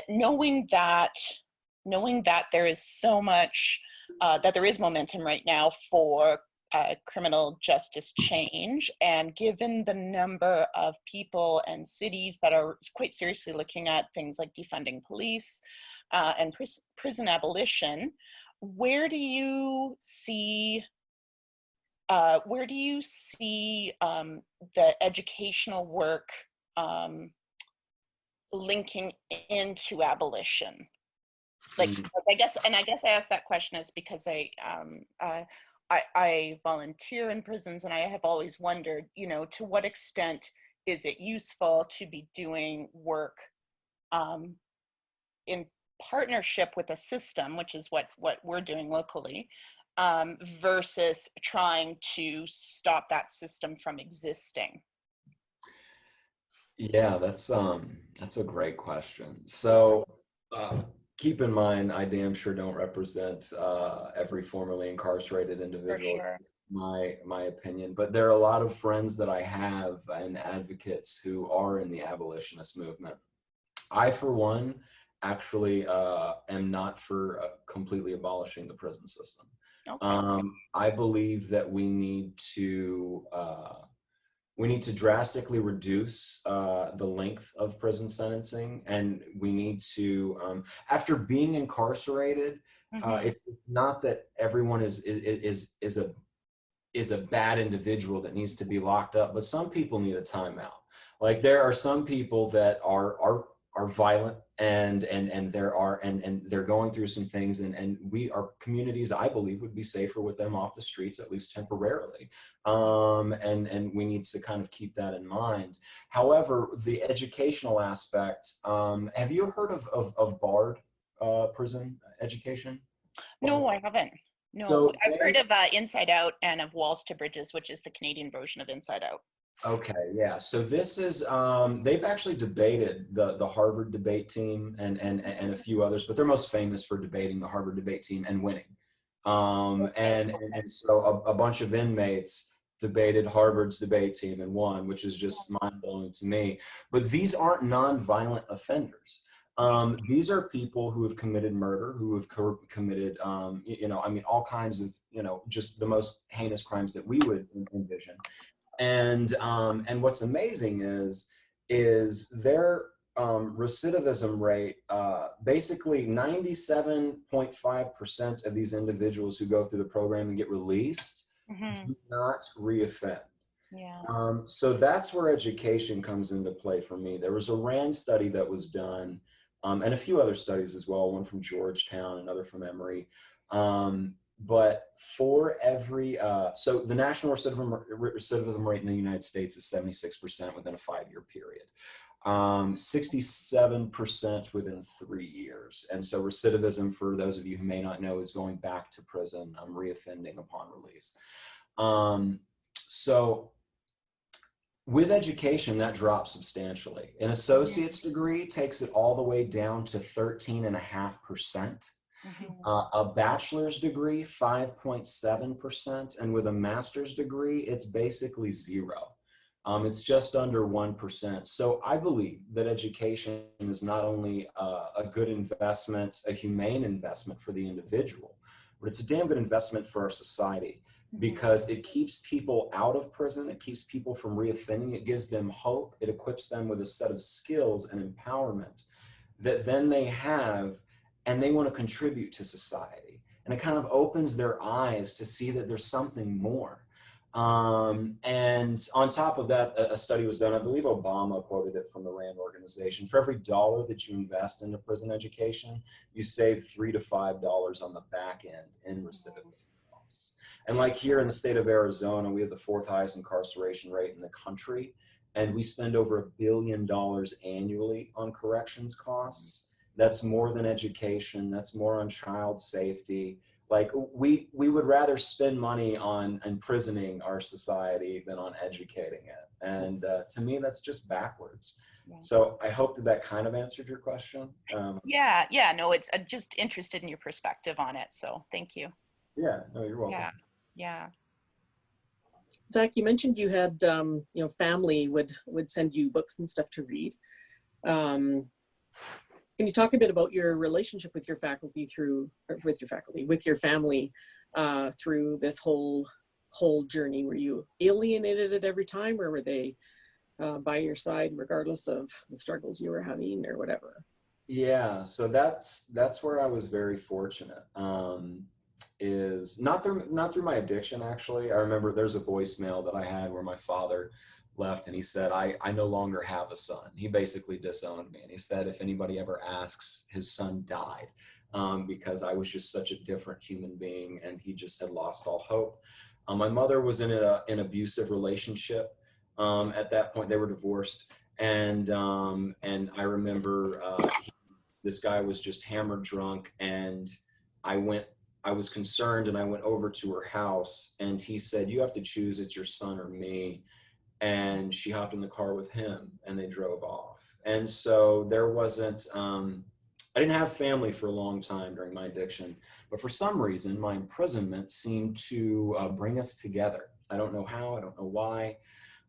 knowing that there is so much, that there is momentum right now for criminal justice change, and given the number of people and cities that are quite seriously looking at things like defunding police and prison abolition, where do you see the educational work linking into abolition? Like, I guess I asked that question is because I volunteer in prisons, and I have always wondered, to what extent is it useful to be doing work in partnership with a system, which is what we're doing locally, versus trying to stop that system from existing? Yeah, that's a great question. So keep in mind, I damn sure don't represent every formerly incarcerated individual. For sure. My opinion, but there are a lot of friends that I have and advocates who are in the abolitionist movement. I, for one, actually am not for completely abolishing the prison system. Okay. I believe that we need to drastically reduce the length of prison sentencing, and we need to, after being incarcerated, it's not that everyone is a bad individual that needs to be locked up, but some people need a timeout. Like, there are some people that are violent, and they're going through some things, and our communities, I believe, would be safer with them off the streets, at least temporarily. And we need to kind of keep that in mind. However, the educational aspect, have you heard of BARD, prison education? No, I haven't. No, So I've heard of Inside Out and of Walls to Bridges, which is the Canadian version of Inside Out. Okay, yeah. So this is they've actually debated the Harvard debate team and a few others, but they're most famous for debating the Harvard debate team and winning. And so a bunch of inmates debated Harvard's debate team and won, which is just mind-blowing to me. But these aren't non-violent offenders. These are people who have committed murder, who have committed, all kinds of, just the most heinous crimes that we would envision. And what's amazing is their recidivism rate, basically 97.5% of these individuals who go through the program and get released do not reoffend. Yeah. So that's where education comes into play for me. There was a RAND study that was done, and a few other studies as well, one from Georgetown, another from Emory, But for every, so the national recidivism rate in the United States is 76% within a 5-year period. 67% within 3 years. And so recidivism, for those of you who may not know, is going back to prison, reoffending upon release. So with education, that drops substantially. An associate's degree takes it all the way down to 13.5%. A bachelor's degree, 5.7%. And with a master's degree, it's basically zero. It's just under 1%. So I believe that education is not only a good investment, a humane investment for the individual, but it's a damn good investment for our society, because it keeps people out of prison. It keeps people from reoffending. It gives them hope. It equips them with a set of skills and empowerment that then they have, and they want to contribute to society. And it kind of opens their eyes to see that there's something more. And on top of that, a study was done, I believe Obama quoted it from the RAND organization. For every dollar that you invest into prison education, you save $3 to $5 on the back end in recidivism costs. And like here in the state of Arizona, we have the 4th highest incarceration rate in the country, and we spend over $1 billion annually on corrections costs. That's more than education. That's more on child safety. Like we would rather spend money on imprisoning our society than on educating it. And to me, that's just backwards. So I hope that kind of answered your question. Yeah, no, it's just interested in your perspective on it. So thank you. Yeah, no, you're welcome. Yeah. Zach, you mentioned you had, family would send you books and stuff to read. Can you talk a bit about your relationship with your faculty with your family through this whole journey? Were you alienated at every time, or were they by your side regardless of the struggles you were having or whatever? Yeah, so that's where I was very fortunate. Is not through my addiction, actually. I remember there's a voicemail that I had where my father left, and he said, I no longer have a son. He basically disowned me, and he said if anybody ever asks, his son died, because I was just such a different human being, and he just had lost all hope. My mother was in an abusive relationship. At that point, they were divorced, and I remember this guy was just hammered drunk, and I was concerned, and I went over to her house, and he said, you have to choose, it's your son or me. And she hopped in the car with him, and they drove off. And so there wasn't, I didn't have family for a long time during my addiction, but for some reason, my imprisonment seemed to bring us together. I don't know how, I don't know why,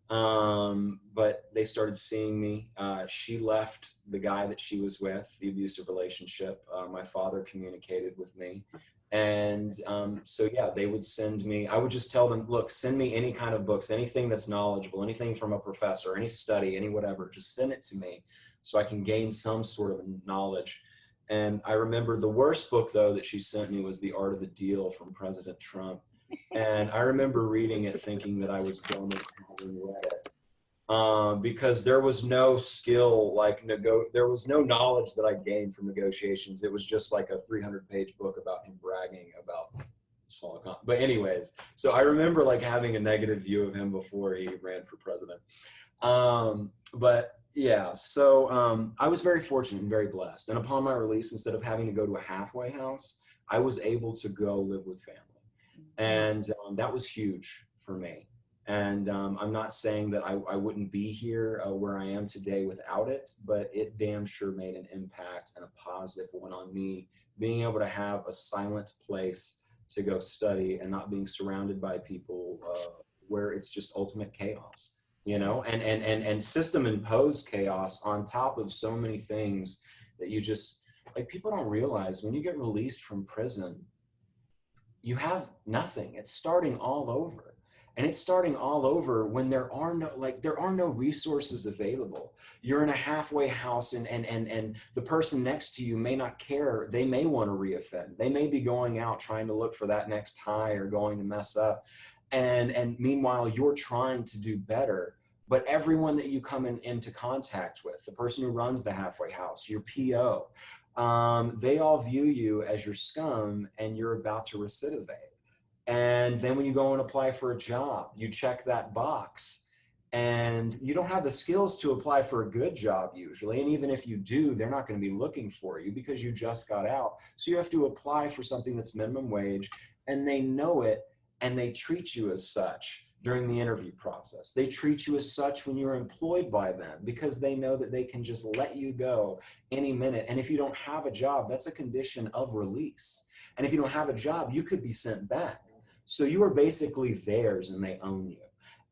but they started seeing me. She left the guy that she was with, the abusive relationship. My father communicated with me. And so, yeah, they would send me, I would just tell them, look, send me any kind of books, anything that's knowledgeable, anything from a professor, any study, any whatever, just send it to me so I can gain some sort of knowledge. And I remember the worst book, though, that she sent me was The Art of the Deal from President Trump. And I remember reading it thinking that I was dumb and having read it. Because there was no skill, there was no knowledge that I gained from negotiations. It was just like a 300-page book about him bragging about small economy. But anyways, so I remember like having a negative view of him before he ran for president. But yeah, so I was very fortunate and very blessed. And upon my release, instead of having to go to a halfway house, I was able to go live with family. And that was huge for me. And I'm not saying that I wouldn't be here where I am today without it, but it damn sure made an impact and a positive one on me, being able to have a silent place to go study and not being surrounded by people where it's just ultimate chaos, and system imposed chaos on top of so many things that you just, like, people don't realize when you get released from prison, you have nothing. It's starting all over. And it's starting all over when there are no resources available. You're in a halfway house, and the person next to you may not care. They may want to reoffend. They may be going out trying to look for that next high or going to mess up. And meanwhile, you're trying to do better. But everyone that you come into contact with, the person who runs the halfway house, your PO, they all view you as your scum and you're about to recidivate. And then when you go and apply for a job, you check that box and you don't have the skills to apply for a good job usually. And even if you do, they're not going to be looking for you because you just got out. So you have to apply for something that's minimum wage, and they know it, and they treat you as such during the interview process. They treat you as such when you're employed by them because they know that they can just let you go any minute. And if you don't have a job, that's a condition of release. And if you don't have a job, you could be sent back. So you are basically theirs and they own you.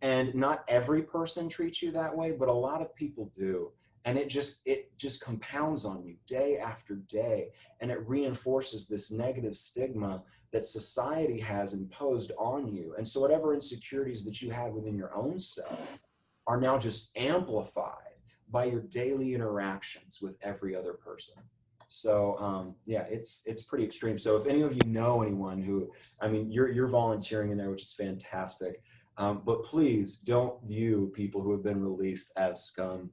And not every person treats you that way, but a lot of people do. And it just compounds on you day after day. And it reinforces this negative stigma that society has imposed on you. And so whatever insecurities that you had within your own self are now just amplified by your daily interactions with every other person. So yeah, it's pretty extreme. So if any of you know anyone who, I mean, you're volunteering in there, which is fantastic. But please don't view people who have been released as scum.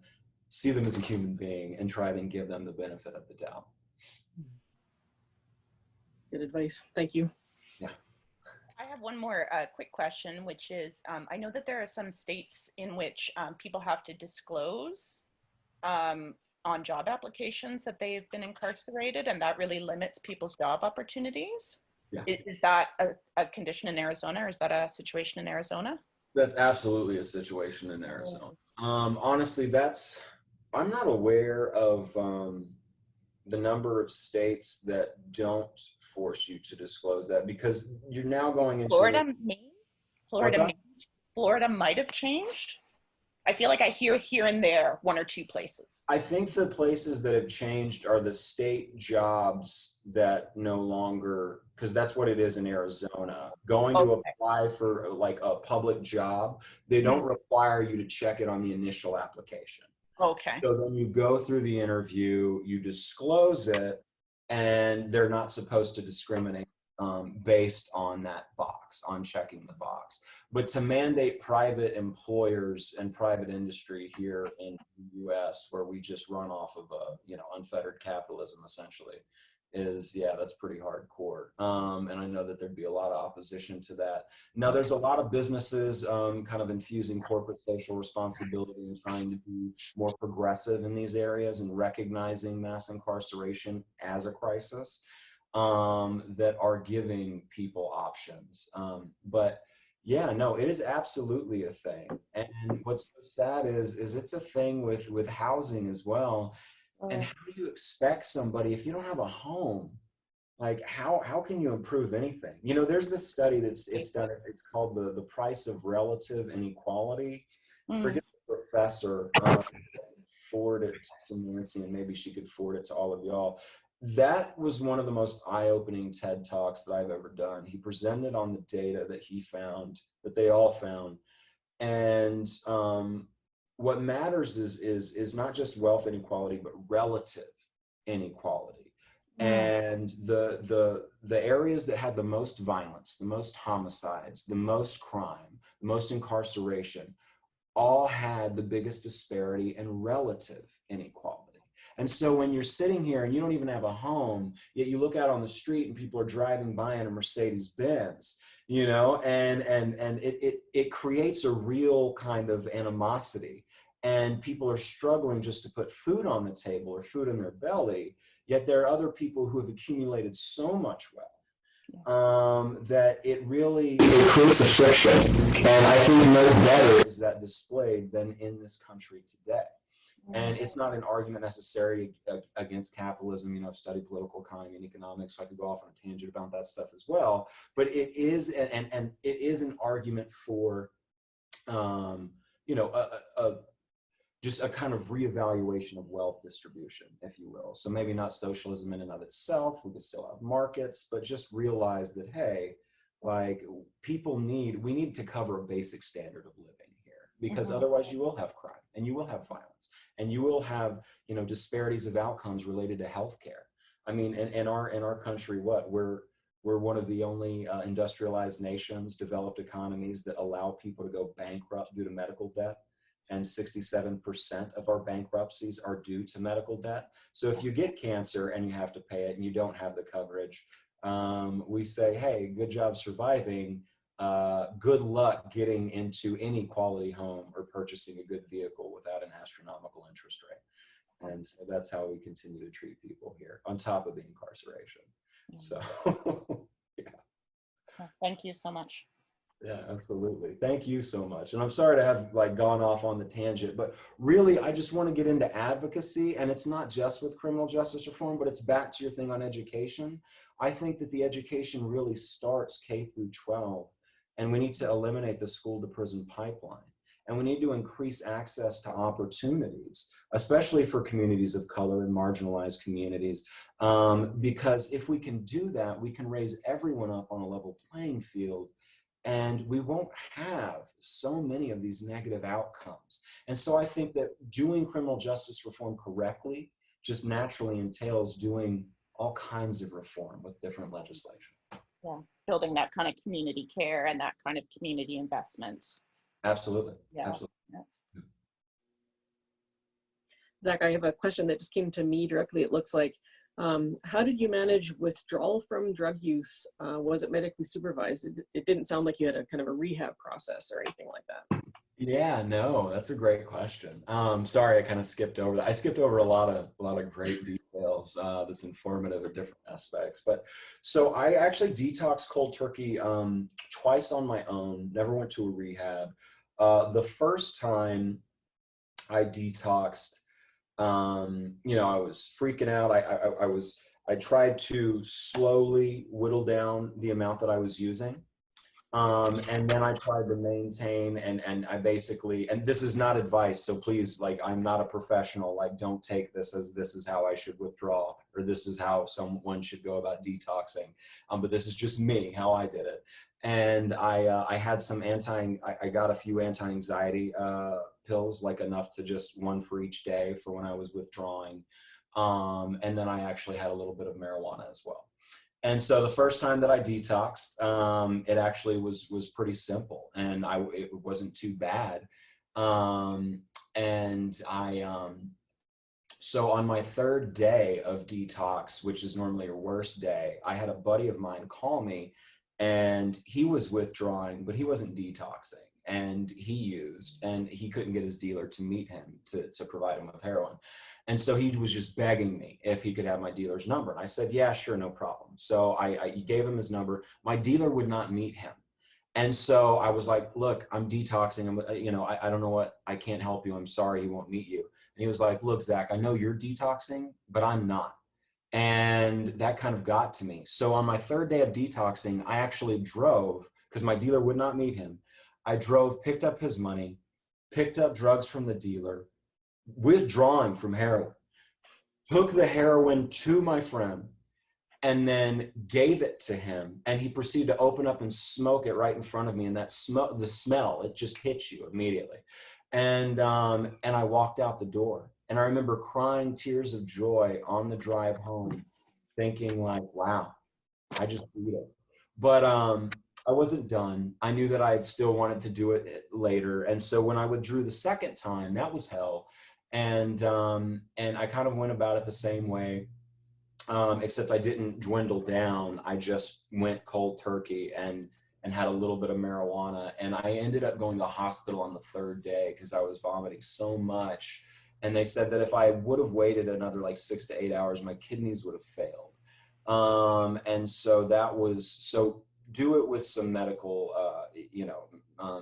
See them as a human being and try to give them the benefit of the doubt. Good advice. Thank you. Yeah. I have one more quick question, which is, I know that there are some states in which people have to disclose on job applications that they've been incarcerated, and that really limits people's job opportunities. Yeah. Is that a condition in Arizona, or is that a situation in Arizona? That's absolutely a situation in Arizona. Honestly, I'm not aware of the number of states that don't force you to disclose that, because you're now going into Florida, Maine? Florida might have changed. I feel like I hear here and there one or two places. I think the places that have changed are the state jobs that no longer, because that's what it is in Arizona. Going to apply for like a public job, they don't require you to check it on the initial application. Okay. So then you go through the interview, you disclose it, and they're not supposed to discriminate based on that box, on checking the box. But to mandate private employers and private industry here in the US, where we just run off of unfettered capitalism essentially, is, yeah, that's pretty hardcore. And I know that there'd be a lot of opposition to that. Now, there's a lot of businesses kind of infusing corporate social responsibility and trying to be more progressive in these areas and recognizing mass incarceration as a crisis that are giving people options. But yeah, no, it is absolutely a thing. And what's so sad is it's a thing with housing as well. And how do you expect somebody, if you don't have a home, like how can you improve anything? You know, there's this study it's done, it's called the price of relative inequality. Forget the professor, forward it to Nancy, and maybe she could forward it to all of y'all. That was one of the most eye-opening TED Talks that I've ever done. He presented on the data that he found, that they all found. And what matters is not just wealth inequality, but relative inequality. And the areas that had the most violence, the most homicides, the most crime, the most incarceration, all had the biggest disparity and relative inequality. And so when you're sitting here and you don't even have a home, yet you look out on the street and people are driving by in a Mercedes Benz, you know, and it creates a real kind of animosity. And people are struggling just to put food on the table or food in their belly, yet there are other people who have accumulated so much wealth that it creates a friction. And I think no better is that displayed than in this country today. And it's not an argument necessarily against capitalism. You know, I've studied political economy and economics, so I could go off on a tangent about that stuff as well. But it is, and it is an argument for, just a kind of reevaluation of wealth distribution, if you will. So maybe not socialism in and of itself, we could still have markets, but just realize that, hey, like we need to cover a basic standard of living here, because otherwise you will have crime and you will have violence and you will have, you know, disparities of outcomes related to healthcare. I mean, in our country, we're one of the only industrialized nations, developed economies that allow people to go bankrupt due to medical debt. and 67% of our bankruptcies are due to medical debt. So if you get cancer and you have to pay it and you don't have the coverage, we say, hey, good job surviving. Good luck getting into any quality home or purchasing a good vehicle without an astronomical interest rate. And so that's how we continue to treat people here on top of the incarceration. So, yeah. Well, thank you so much. Yeah, absolutely. Thank you so much. And I'm sorry to have like gone off on the tangent, but really I just want to get into advocacy, and it's not just with criminal justice reform, but it's back to your thing on education. I think that the education really starts K through 12, and we need to eliminate the school to prison pipeline. And we need to increase access to opportunities, especially for communities of color and marginalized communities. Because if we can do that, we can raise everyone up on a level playing field, and we won't have so many of these negative outcomes. And so I think that doing criminal justice reform correctly just naturally entails doing all kinds of reform with different legislation. Yeah, building that kind of community care and that kind of community investment. Absolutely. Yeah. Absolutely. Yeah. Zach, I have a question that just came to me directly. It looks like, how did you manage withdrawal from drug use? Was it medically supervised? It didn't sound like you had a kind of a rehab process or anything like that. Yeah, no, that's a great question. Sorry, I kind of skipped over that. I skipped over a lot of great details that's informative at different aspects. But so I actually detoxed cold turkey twice on my own, never went to a rehab. The first time I detoxed, you know, I was freaking out. I tried to slowly whittle down the amount that I was using. And then I tried to maintain, and I basically, and this is not advice, so please, like, I'm not a professional, like, don't take this as this is how I should withdraw, or this is how someone should go about detoxing. But this is just me, how I did it. And I had some I got a few anti-anxiety pills, like enough to just one for each day for when I was withdrawing. And then I actually had a little bit of marijuana as well. And so the first time that I detoxed, it actually was pretty simple, and it wasn't too bad. So on my third day of detox, which is normally your worst day, I had a buddy of mine call me, and he was withdrawing, but he wasn't detoxing, and he used, and he couldn't get his dealer to meet him to provide him with heroin. And so he was just begging me if he could have my dealer's number. And I said, yeah, sure, no problem. So I gave him his number. My dealer would not meet him. And so I was like, look, I'm detoxing. I don't know what, I can't help you. I'm sorry, he won't meet you. And he was like, look, Zach, I know you're detoxing, but I'm not. And that kind of got to me. So on my third day of detoxing, I actually drove, because my dealer would not meet him. I drove, picked up his money, picked up drugs from the dealer, withdrawing from heroin, took the heroin to my friend, and then gave it to him, and he proceeded to open up and smoke it right in front of me. And that the smell, it just hits you immediately. And I walked out the door, and I remember crying tears of joy on the drive home, thinking like, wow, I just beat it. But I wasn't done. I knew that I had still wanted to do it later. And so when I withdrew the second time, that was hell. And I kind of went about it the same way, except I didn't dwindle down. I just went cold turkey and had a little bit of marijuana. And I ended up going to the hospital on the third day because I was vomiting so much. And they said that if I would have waited another like 6 to 8 hours, my kidneys would have failed. And so do it with some medical,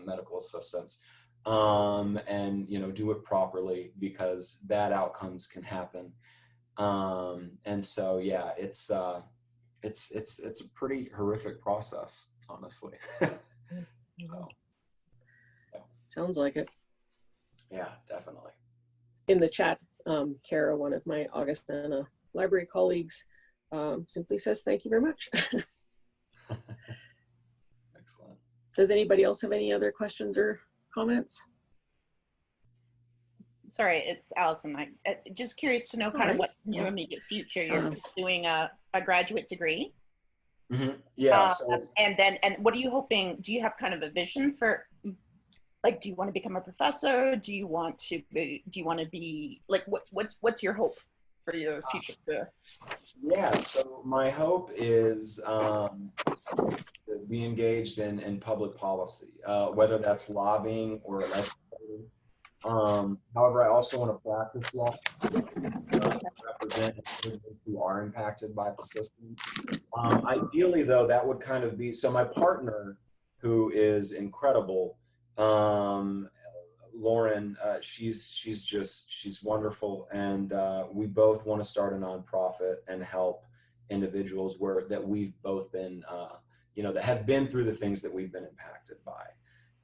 medical assistance. And do it properly, because bad outcomes can happen. And so yeah, it's a pretty horrific process, honestly. So, yeah. Sounds like it. Yeah, definitely. In the chat, Kara, one of my Augustana library colleagues, simply says, thank you very much. Excellent. Does anybody else have any other questions or comments? Sorry, it's Allison. I'm just curious to know kind of what in your immediate future. You're pursuing a graduate degree. Mm-hmm. Yeah. And what are you hoping? Do you have kind of a vision for Like, do you want to become a professor? Do you want to be like, what's your hope for your future career? Yeah, so my hope is to be engaged in public policy, whether that's lobbying or legislating. However, I also want to practice law, represent individuals who are impacted by the system. Ideally, though, that would kind of be, so my partner, who is incredible, Lauren, she's wonderful, and we both want to start a nonprofit and help individuals that we've both been, that have been through the things that we've been impacted by.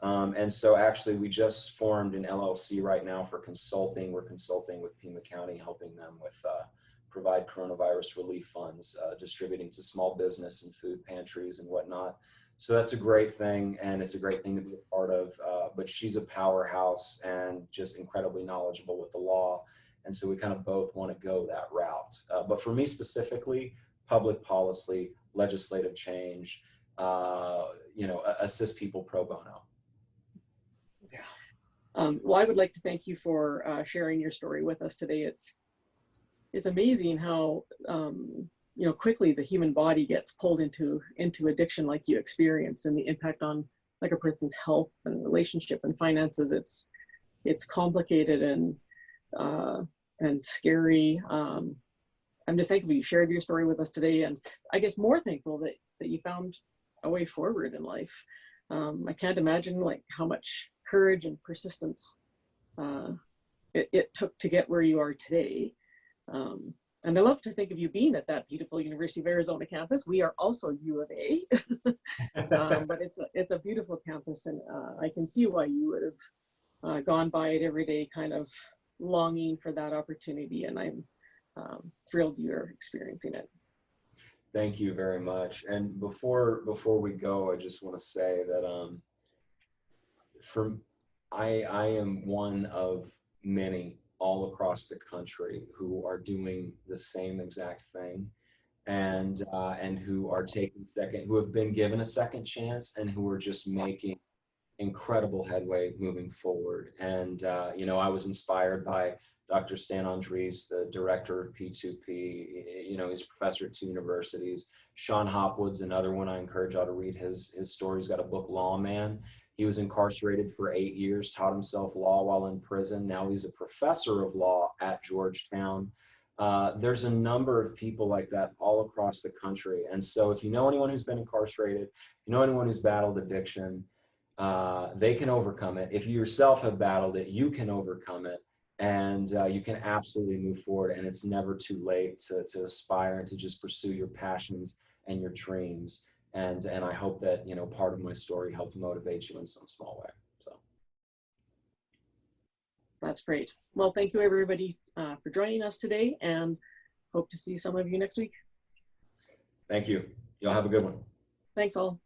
And so actually we just formed an LLC right now for consulting. We're consulting with Pima County, helping them with provide coronavirus relief funds, distributing to small business and food pantries and whatnot. So that's a great thing, and it's a great thing to be a part of. But she's a powerhouse and just incredibly knowledgeable with the law. And so we kind of both want to go that route. But for me specifically, public policy, legislative change, assist people pro bono. Well, I would like to thank you for sharing your story with us today. It's amazing how quickly the human body gets pulled into addiction like you experienced, and the impact on like a person's health and relationship and finances. It's complicated and scary. I'm just thankful you shared your story with us today, and I guess more thankful that you found a way forward in life. I can't imagine like how much courage and persistence it took to get where you are today. And I love to think of you being at that beautiful University of Arizona campus. We are also U of A, but it's a beautiful campus, and I can see why you would have gone by it every day, kind of longing for that opportunity. And I'm thrilled you're experiencing it. Thank you very much. And before we go, I just want to say that I am one of many all across the country who are doing the same exact thing, and who have been given a second chance, and who are just making incredible headway moving forward. And I was inspired by Dr. Stan Andres, the director of P2P. He's a professor at 2 universities. Sean Hopwood's another one. I encourage y'all to read his story. He's got a book, Lawman. He was incarcerated for 8 years, taught himself law while in prison. Now he's a professor of law at Georgetown. There's a number of people like that all across the country. And so if you know anyone who's been incarcerated, if you know anyone who's battled addiction, they can overcome it. If you yourself have battled it, you can overcome it. And you can absolutely move forward. And it's never too late to aspire and to just pursue your passions and your dreams. And I hope that, part of my story helped motivate you in some small way. So that's great. Well, thank you everybody for joining us today, and hope to see some of you next week. Thank you. Y'all have a good one. Thanks all.